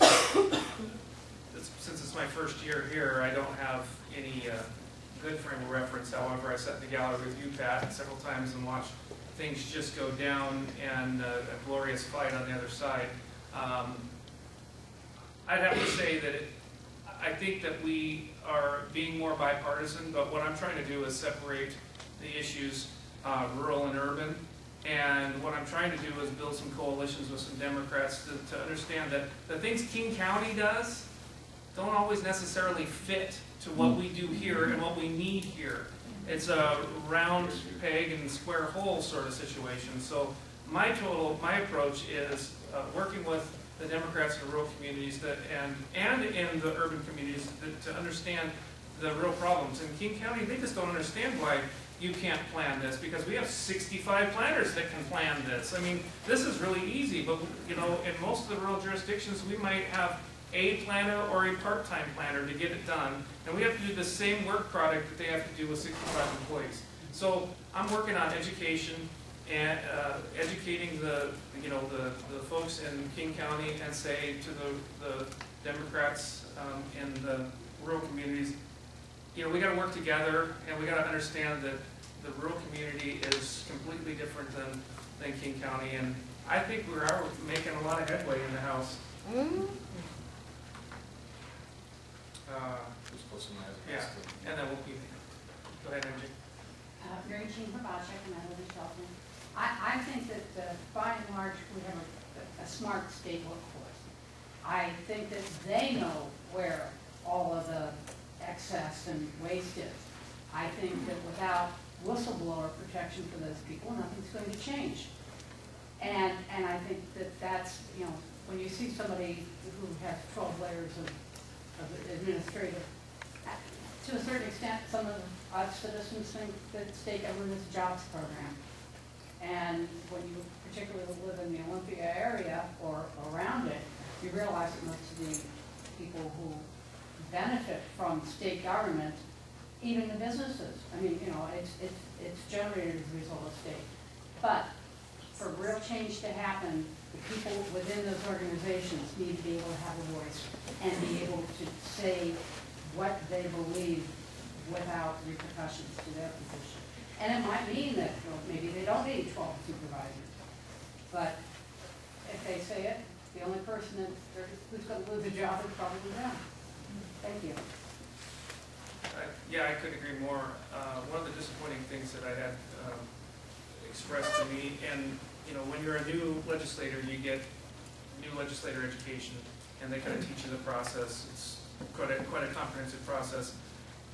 C: since it's my first year here, I don't have any good frame of reference. However, I sat in the gallery with you, Pat, several times and watched things just go down and a glorious fight on the other side. I'd have to say that I think that we are being more bipartisan, but what I'm trying to do is separate the issues, rural and urban. And what I'm trying to do is build some coalitions with some Democrats to understand that the things King County does don't always necessarily fit to what we do here and what we need here. it's a round peg and square hole sort of situation. So my approach is working with the Democrats in the rural communities and in the urban communities to understand the real problems. In King County, they just don't understand why you can't plan this, because we have 65 planners that can plan this. I mean, this is really easy, but you know, in most of the rural jurisdictions, we might have a planner or a part-time planner to get it done, and we have to do the same work product that they have to do with 65 employees. So I'm working on education and educating the folks in King County, and say to the Democrats in the rural communities, you know, we got to work together, and we got to understand that the rural community is completely different than King County, and I think we are making a lot of headway in the House. Yeah, and then we'll keep. Go ahead, MJ.
P: Mary Jean Hrabacek, and I live in Shelton. I think that by and large we have a smart state workforce. I think that they know where all of the excess and waste is. I think that without whistleblower protection for those people, nothing's going to change. And I think that that's, you know, when you see somebody who has 12 layers of administrative, to a certain extent, some of us citizens think that state government is a jobs program. And when you particularly live in the Olympia area or around it, you realize that most of the people who benefit from state government, even the businesses, I mean, you know, it's generated as a result of state. But for real change to happen, the people within those organizations need to be able to have a voice and be able to say what they believe without repercussions to their position. And it might mean that, well, maybe they don't need 12 supervisors. But if they say it, the only person who's going to lose a job is probably them. Thank you.
C: Yeah, I couldn't agree more. One of the disappointing things that I had expressed to me, and you know, when you're a new legislator, you get new legislator education, and they kind of teach you the process. It's quite a comprehensive process.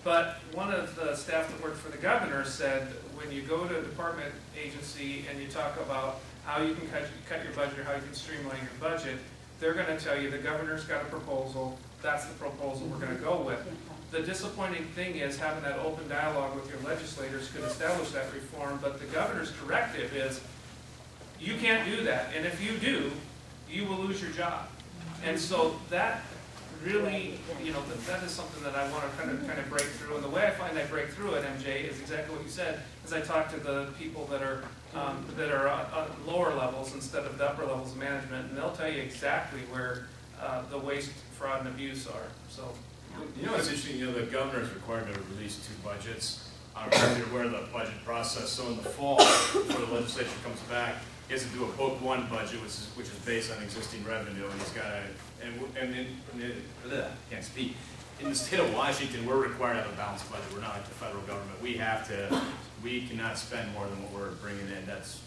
C: But one of the staff that worked for the governor said, when you go to a department agency and you talk about how you can cut your budget or how you can streamline your budget, they're going to tell you the governor's got a proposal, that's the proposal we're going to go with. The disappointing thing is having that open dialogue with your legislators could establish that reform, but the governor's directive is you can't do that, and if you do, you will lose your job. And so that really, you know, that is something that I want to kind of break through. And the way I find I break through it, MJ, is exactly what you said. Is I talk to the people that are on lower levels instead of the upper levels of management, and they'll tell you exactly where the waste, fraud, and abuse are. So,
D: you know, it's interesting. You know, the governor is required to release 2 budgets. You're aware of the budget process. So in the fall, before the legislature comes back, he has to do a book 1 budget, which is based on existing revenue, and he's got to can't speak. In the state of Washington, we're required to have a balanced budget. We're not like the federal government. We cannot spend more than what we're bringing in. That's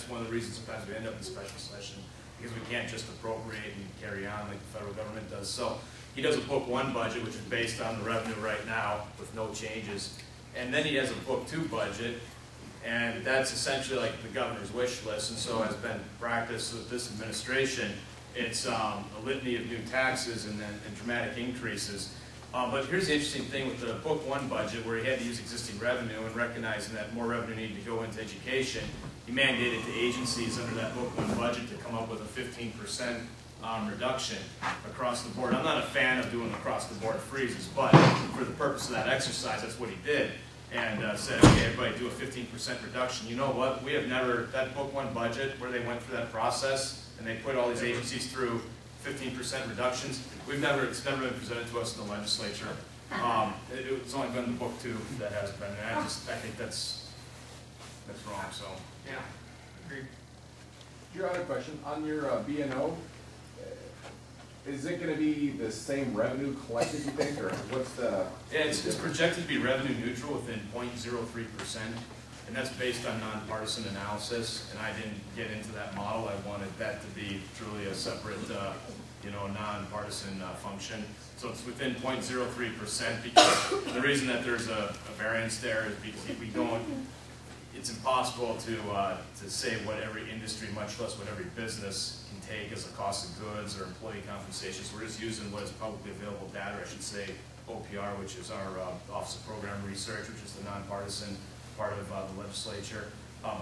D: one of the reasons sometimes we end up in special session, because we can't just appropriate and carry on like the federal government does. So he does a book 1 budget, which is based on the revenue right now with no changes, and then he has a book 2 budget. And that's essentially like the governor's wish list, and so has been practiced with this administration. It's a litany of new taxes and dramatic increases. But here's the interesting thing with the book 1 budget, where he had to use existing revenue and recognizing that more revenue needed to go into education. He mandated to agencies under that book 1 budget to come up with a 15% reduction across the board. I'm not a fan of doing across the board freezes, but for the purpose of that exercise, that's what he did. And said, okay, everybody do a 15% reduction. You know what? We have never, that book 1 budget where they went through that process and they put all these agencies through 15% reductions, it's never been presented to us in the legislature. It's only been the book 2 that has been. And I think that's wrong, so.
C: Yeah, agreed.
Q: Your other question, on your B&O, is it going to be the same revenue collected, you think, or what's the...
D: Yeah, it's projected to be revenue neutral within 0.03%, and that's based on nonpartisan analysis, and I didn't get into that model. I wanted that to be truly a separate nonpartisan function. So it's within 0.03%, because the reason that there's a variance there is because we don't, it's impossible to say what every industry, much less what every business can take as a cost of goods or employee compensation. So we're just using what is publicly available data, or I should say OPR, which is our Office of Program Research, which is the nonpartisan part of the legislature,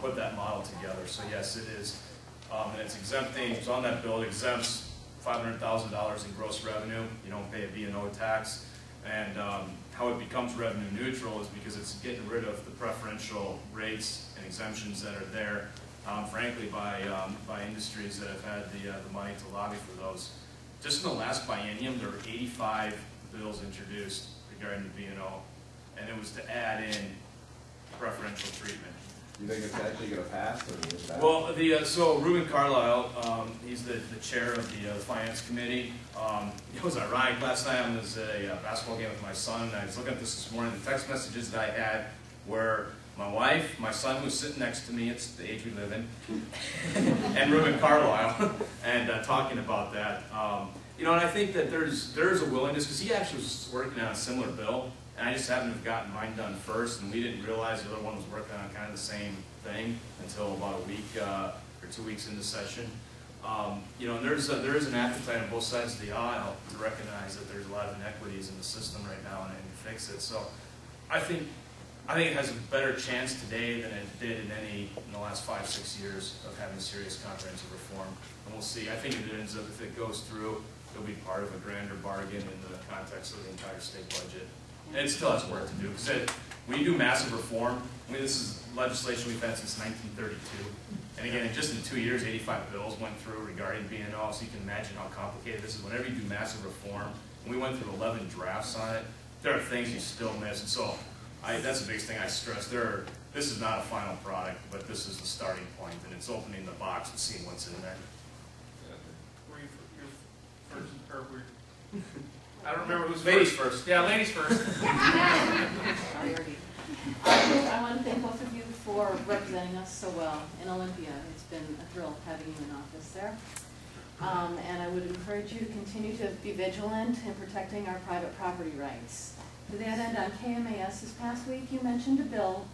D: put that model together. So yes, it is, and it's exempting, so on that bill, it exempts $500,000 in gross revenue. You don't pay a B&O tax. And how it becomes revenue neutral is because it's getting rid of the preferential rates and exemptions that are there, frankly, by industries that have had the money to lobby for those. Just in the last biennium, there were 85 bills introduced regarding the B&O, and it was to add in preferential treatment.
Q: You think it's actually going to pass, or is that?
D: Well, so Reuben Carlisle, he's the chair of the Finance Committee. It was ironic. Last night I was at a basketball game with my son, and I was looking at this morning. The text messages that I had were my wife, my son who's sitting next to me, it's the age we live in, and Reuben Carlisle, and talking about that. And I think that there's a willingness, because he actually was working on a similar bill, and I just happened to have gotten mine done first, and we didn't realize the other one was working on kind of the same thing until about a week or 2 weeks into session. And there is an appetite on both sides of the aisle to recognize that there's a lot of inequities in the system right now and to fix it. So I think it has a better chance today than it did in the last 5-6 years of having serious comprehensive reform. And we'll see. I think it ends up, if it goes through, it'll be part of a grander bargain in the context of the entire state budget. And it still has work to do, because when you do massive reform, this is legislation we've had since 1932. And again, just in 2 years, 85 bills went through regarding B&O, so you can imagine how complicated this is. Whenever you do massive reform, and we went through 11 drafts on it, there are things you still miss. And so that's the biggest thing I stress. This is not a final product, but this is the starting point, and it's opening the box and seeing what's in there.
C: Were you first, or were I don't remember who's
D: ladies
C: first. Yeah, ladies first.
R: I want to thank both of you for representing us so well in Olympia. It's been a thrill having you in office there. And I would encourage you to continue to be vigilant in protecting our private property rights. To that end, on KMAS this past week, you mentioned a bill,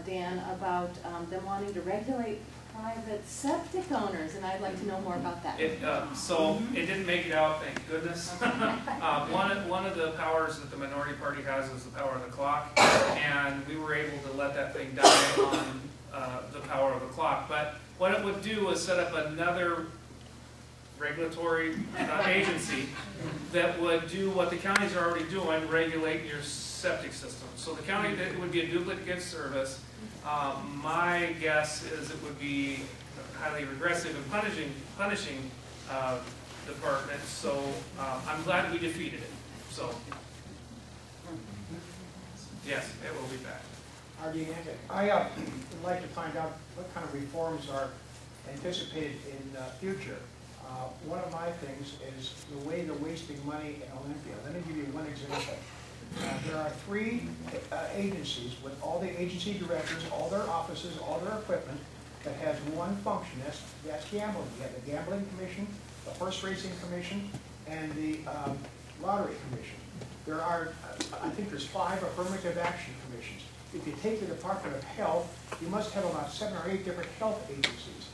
R: Dan, about them wanting to regulate private septic owners, and I'd like to know more about that.
C: So it didn't make it out, thank goodness. One of the powers that the minority party has is the power of the clock, and we were able to let that thing die on the power of the clock. But what it would do is set up another regulatory agency that would do what the counties are already doing, regulate your septic system. So the county, it would be a duplicate service. My guess is it would be highly regressive in punishing departments. So I'm glad we defeated it. So yes, it will be back.
G: I would like to find out what kind of reforms are anticipated in the future. One of my things is the way they're wasting money in Olympia. Let me give you one example. There are 3 agencies with all the agency directors, all their offices, all their equipment that has one function. That's gambling. You have the Gambling Commission, the Horse Racing Commission, and the Lottery Commission. There are, I think there's 5 affirmative action commissions. If you take the Department of Health, you must have about 7 or 8 different health agencies.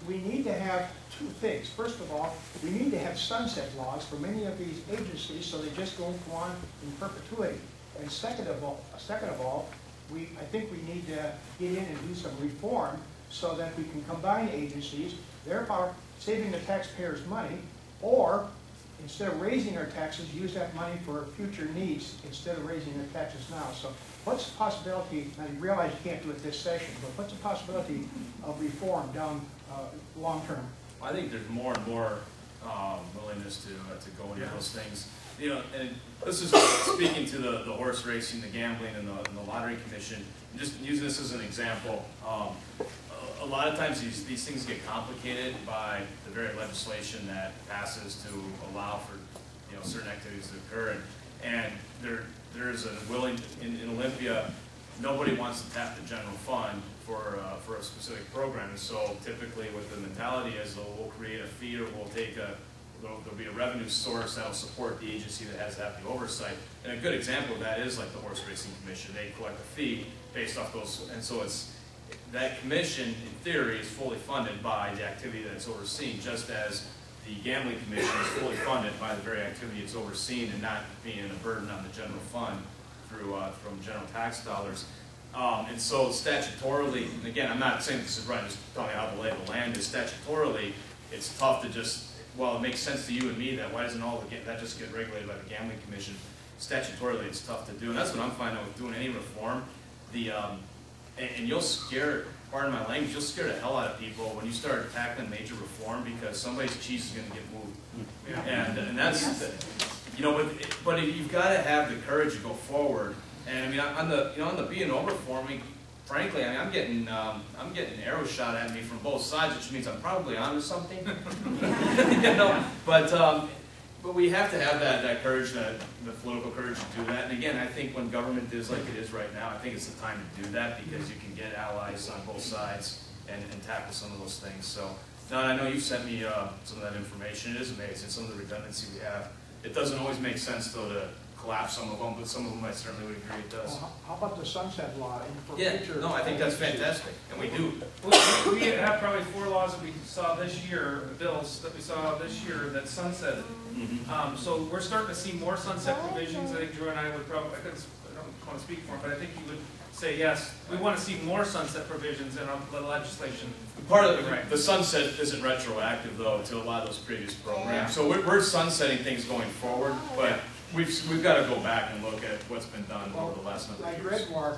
G: We need to have 2 things. First of all, we need to have sunset laws for many of these agencies so they just don't go on in perpetuity. And second of all, I think we need to get in and do some reform so that we can combine agencies, thereby saving the taxpayers money, or instead of raising our taxes, use that money for future needs instead of raising the taxes now. So what's the possibility, and I realize you can't do it this session, but what's the possibility of reform down long term?
D: I think there's more and more willingness to go into those things. And this is speaking to the horse racing, the gambling, and the lottery commission. And just using this as an example, a lot of times these things get complicated by the very legislation that passes to allow for certain activities to occur. And there's a willing in Olympia. Nobody wants to tap the general fund for a specific program, and so typically what the mentality is, we'll create a fee or we'll take a there'll be a revenue source that'll support the agency that has to have the oversight. And a good example of that is like the Horse Racing Commission. They collect a fee based off those, and so that commission, in theory, is fully funded by the activity that it's overseen, just as the Gambling Commission is fully funded by the very activity it's overseen and not being a burden on the general fund through from general tax dollars. And so statutorily, and again, I'm not saying this is right, I'm just telling you how the lay of the land is. Statutorily, it's tough to just, well, it makes sense to you and me that why doesn't that just get regulated by the Gambling Commission? Statutorily, it's tough to do, and that's what I'm finding with doing any reform. And you'll scare, pardon my language, you'll scare the hell out of people when you start tackling major reform because somebody's cheese is going to get moved. Yeah. And that's, but you've got to have the courage to go forward. And I mean, on the B&O reform, frankly, I mean, I'm getting arrows shot at me from both sides, which means I'm probably onto something. But we have to have that courage, the political courage to do that. And again, I think when government is like it is right now, I think it's the time to do that because you can get allies on both sides and tackle some of those things. So, now I know you sent me some of that information. It is amazing, some of the redundancy we have. It doesn't always make sense, though, to collapse some of them, but some of them I certainly would agree it does.
G: Well, how about the sunset law?
D: Yeah, no, I think that's fantastic, and we do.
C: We have probably 4 laws that we saw this year, bills that we saw this year that sunsetted. So we're starting to see more sunset provisions. I think Drew and I would probably, I don't want to speak for him, but I think you would say yes. We want to see more sunset provisions in the legislation.
D: Part of the sunset isn't retroactive, though, to a lot of those previous programs. So we're sunsetting things going forward, but we've got to go back and look at what's been done over the last number of years.
G: Like Redwar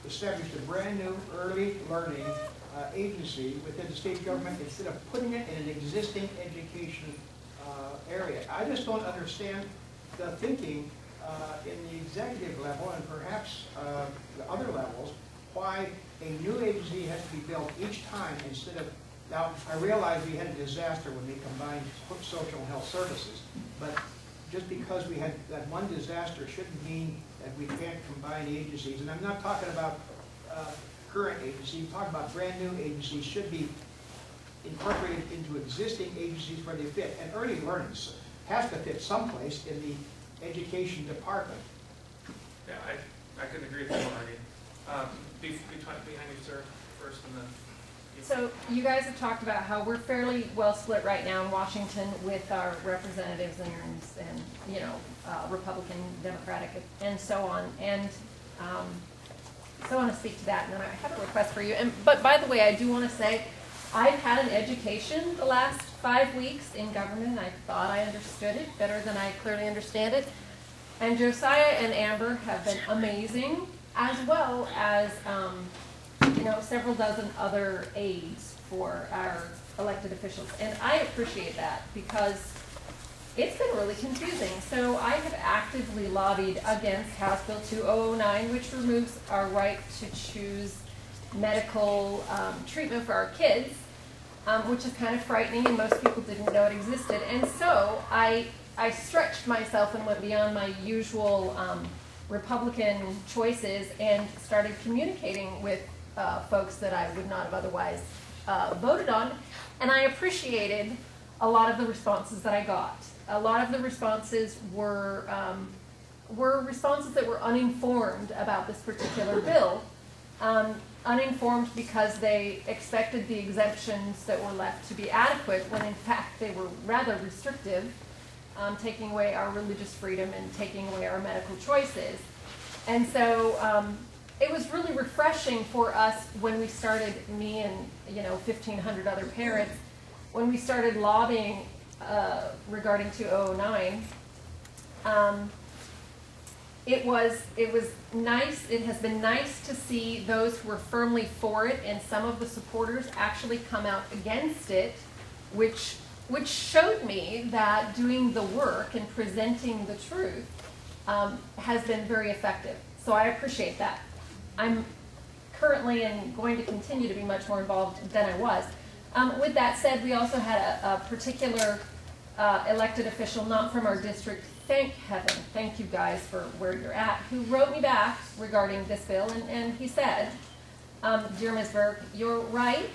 G: established a brand new early learning agency within the state government instead of putting it in an existing education area. I just don't understand the thinking in the executive level and perhaps the other levels, why a new agency has to be built each time instead of, now I realize we had a disaster when we combined social and health services, but just because we had that one disaster shouldn't mean that we can't combine agencies. And I'm not talking about current agencies, I'm talking about brand new agencies should be incorporated into existing agencies where they fit. And early learning has to fit someplace in the education department.
C: Yeah, I couldn't agree with you more. Behind you, sir, first, and then.
K: So you guys have talked about how we're fairly well split right now in Washington with our representatives and Republican, Democratic, and so on. And so I want to speak to that, and then I have a request for you. But by the way, I do want to say I've had an education the last 5 weeks in government. I thought I understood it better than I clearly understand it. And Josiah and Amber have been amazing, as well as several dozen other aides for our elected officials. And I appreciate that because it's been really confusing. So I have actively lobbied against House Bill 2009, which removes our right to choose medical treatment for our kids, which is kind of frightening, and most people didn't know it existed. And so I stretched myself and went beyond my usual Republican choices and started communicating with folks that I would not have otherwise voted on, and I appreciated a lot of the responses that I got. A lot of the responses were responses that were uninformed about this particular bill. Uninformed because they expected the exemptions that were left to be adequate, when in fact they were rather restrictive, taking away our religious freedom and taking away our medical choices. And so it was really refreshing for us when we started, me and 1,500 other parents, when we started lobbying regarding 2009. It was nice. It has been nice to see those who were firmly for it and some of the supporters actually come out against it, which showed me that doing the work and presenting the truth has been very effective. So I appreciate that. I'm currently and going to continue to be much more involved than I was. With that said, we also had a particular elected official, not from our district, thank heaven, thank you guys for where you're at, who wrote me back regarding this bill, and he said, Dear Ms. Burke, you're right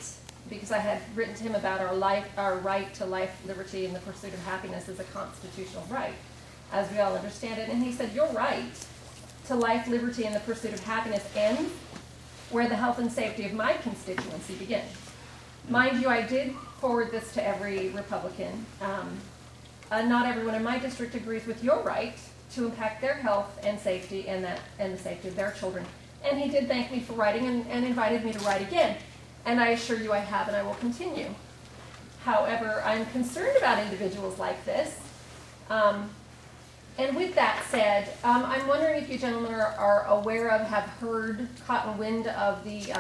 K: because I had written to him about our right to life, liberty, and the pursuit of happiness as a constitutional right, as we all understand it. And he said, your right to life, liberty, and the pursuit of happiness ends where the health and safety of my constituency begins. Mind you, I did forward this to every Republican. Not everyone in my district agrees with your right to impact their health and safety and the safety of their children. And he did thank me for writing and invited me to write again. And I assure you I have, and I will continue. However, I'm concerned about individuals like this. And with that said, I'm wondering if you gentlemen are aware of, have heard, caught wind of the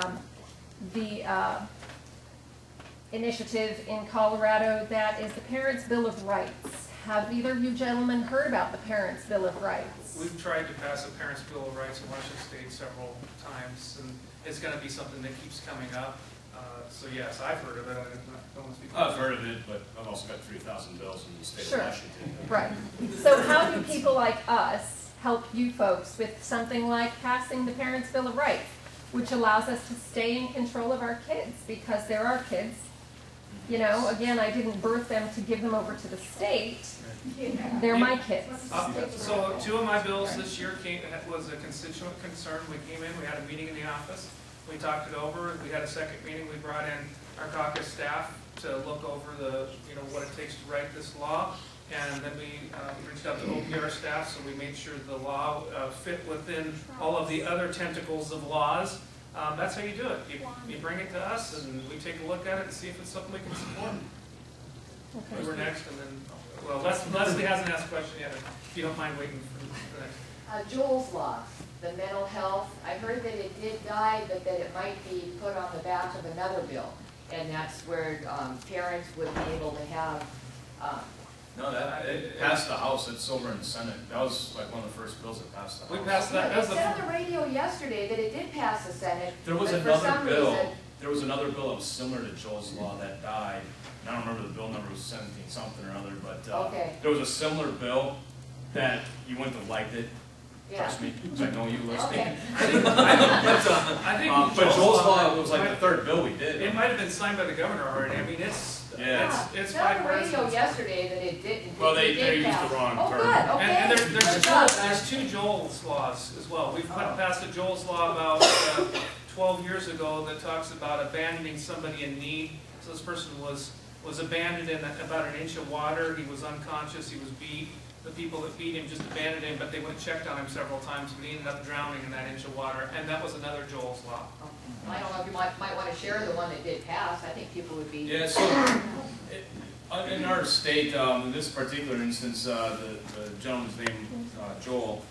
K: initiative in Colorado that is the Parents' Bill of Rights. Have either of you gentlemen heard about the Parents' Bill of Rights?
C: We've tried to pass a Parents' Bill of Rights in Washington State several times, and it's going to be something that keeps coming up. So yes, I've heard of it. I don't want to speak.
D: I've heard of it, but I've also got 3,000 bills in the state of Washington.
K: Right. So how do people like us help you folks with something like passing the Parents' Bill of Rights, which allows us to stay in control of our kids because they're our kids? You know, again, I didn't birth them to give them over to the state. They're my kids.
C: So 2 of my bills this year was a constituent concern. We came in, we had a meeting in the office. We talked it over. We had a second meeting. We brought in our caucus staff to look over what it takes to write this law. And then we reached out to OPR staff, so we made sure the law fit within all of the other tentacles of laws. That's how you do it. You bring it to us, and we take a look at it and see if it's something we can support. Okay. We were next, and then, well, Leslie hasn't asked a question yet. If you don't mind waiting for the next.
S: Joel's Law, the mental health. I heard that it did die, but that it might be put on the back of another bill, and that's where parents would be able to have.
D: No, it passed the House. It's over in the Senate. That was like one of the first bills that passed the House.
C: We passed that.
S: It said on the radio yesterday that it did pass the Senate.
D: There was another bill. There was another bill that was similar to Joel's Law that died. And I don't remember the bill number. It was 17 something or other, but there was a similar bill that you wouldn't have liked it.
S: Yeah.
D: Trust me, because I know you listening.
S: Okay.
C: I think
D: but Joel's Law was like the third bill we did.
C: It might have been signed by the governor already. I mean, it's
S: It's on the radio yesterday that it didn't.
D: Well, they used the wrong term.
S: Good. Okay.
C: And there's 2 Joel's laws as well. We've passed a Joel's Law about 12 years ago that talks about abandoning somebody in need. So this person was abandoned in about an inch of water. He was unconscious. He was beat. The people that beat him just abandoned him, but they went and checked on him several times, and he ended up drowning in that inch of water. And that was another Joel's Law.
S: I don't know if you might want to share the one that did pass. I think people would be.
D: Yeah, so in our state, in this particular instance, the gentleman's name, Joel,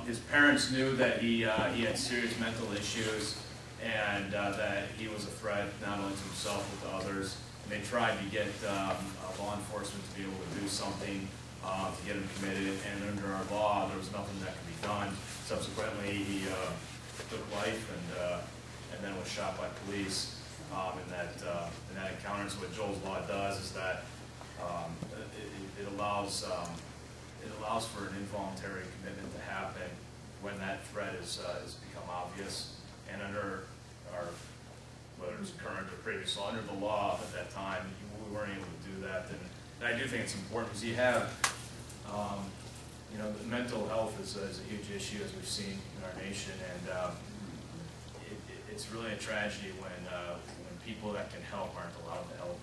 D: his parents knew that he had serious mental issues and that he was a threat not only to himself but to others. And they tried to get law enforcement to be able to do something to get him committed, and under our law, there was nothing that could be done. Subsequently, he took life and then was shot by police in that encounter. So what Joel's Law does is that it allows for an involuntary commitment to happen when that threat has become obvious, and under our, whether it's current or previous law, under the law at that time, we weren't able to do that. And I do think it's important because you have, mental health is a huge issue, as we've seen in our nation, and it's really a tragedy when people that can help aren't allowed to help.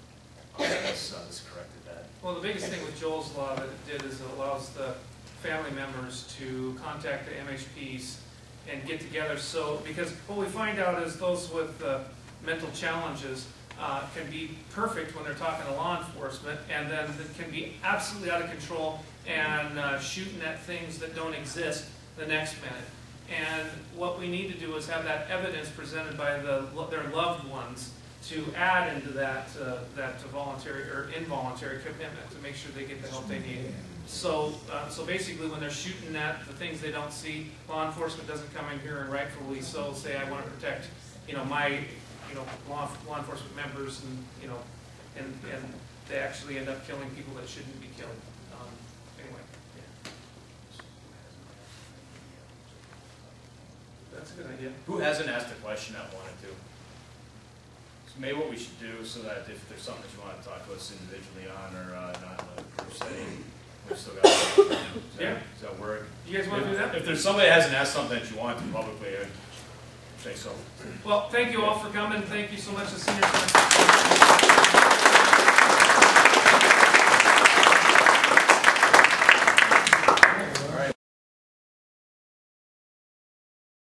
D: This corrected that.
C: Well, the biggest thing with Joel's Law that it did is it allows the family members to contact the MHPs and get together. So, because what we find out is those with mental challenges can be perfect when they're talking to law enforcement, and then it can be absolutely out of control and shooting at things that don't exist the next minute. And what we need to do is have that evidence presented by their loved ones to add into that voluntary or involuntary commitment to make sure they get the help they need. So basically, when they're shooting at the things they don't see, law enforcement doesn't come in here and rightfully so say, I want to protect, my, law enforcement members, and they actually end up killing people that shouldn't be killed. Anyway, yeah. That's a good idea.
D: Who hasn't asked a question that wanted to? maybe what we should do, so that if there's something that you want to talk to us individually on, or not in a group setting, we've still got.
C: Yeah.
D: Does that work?
C: You guys want to do that?
D: If there's somebody that hasn't asked something that you want to publicly, I'd say so.
C: Well, thank you all for coming. Thank you so much, the senior center.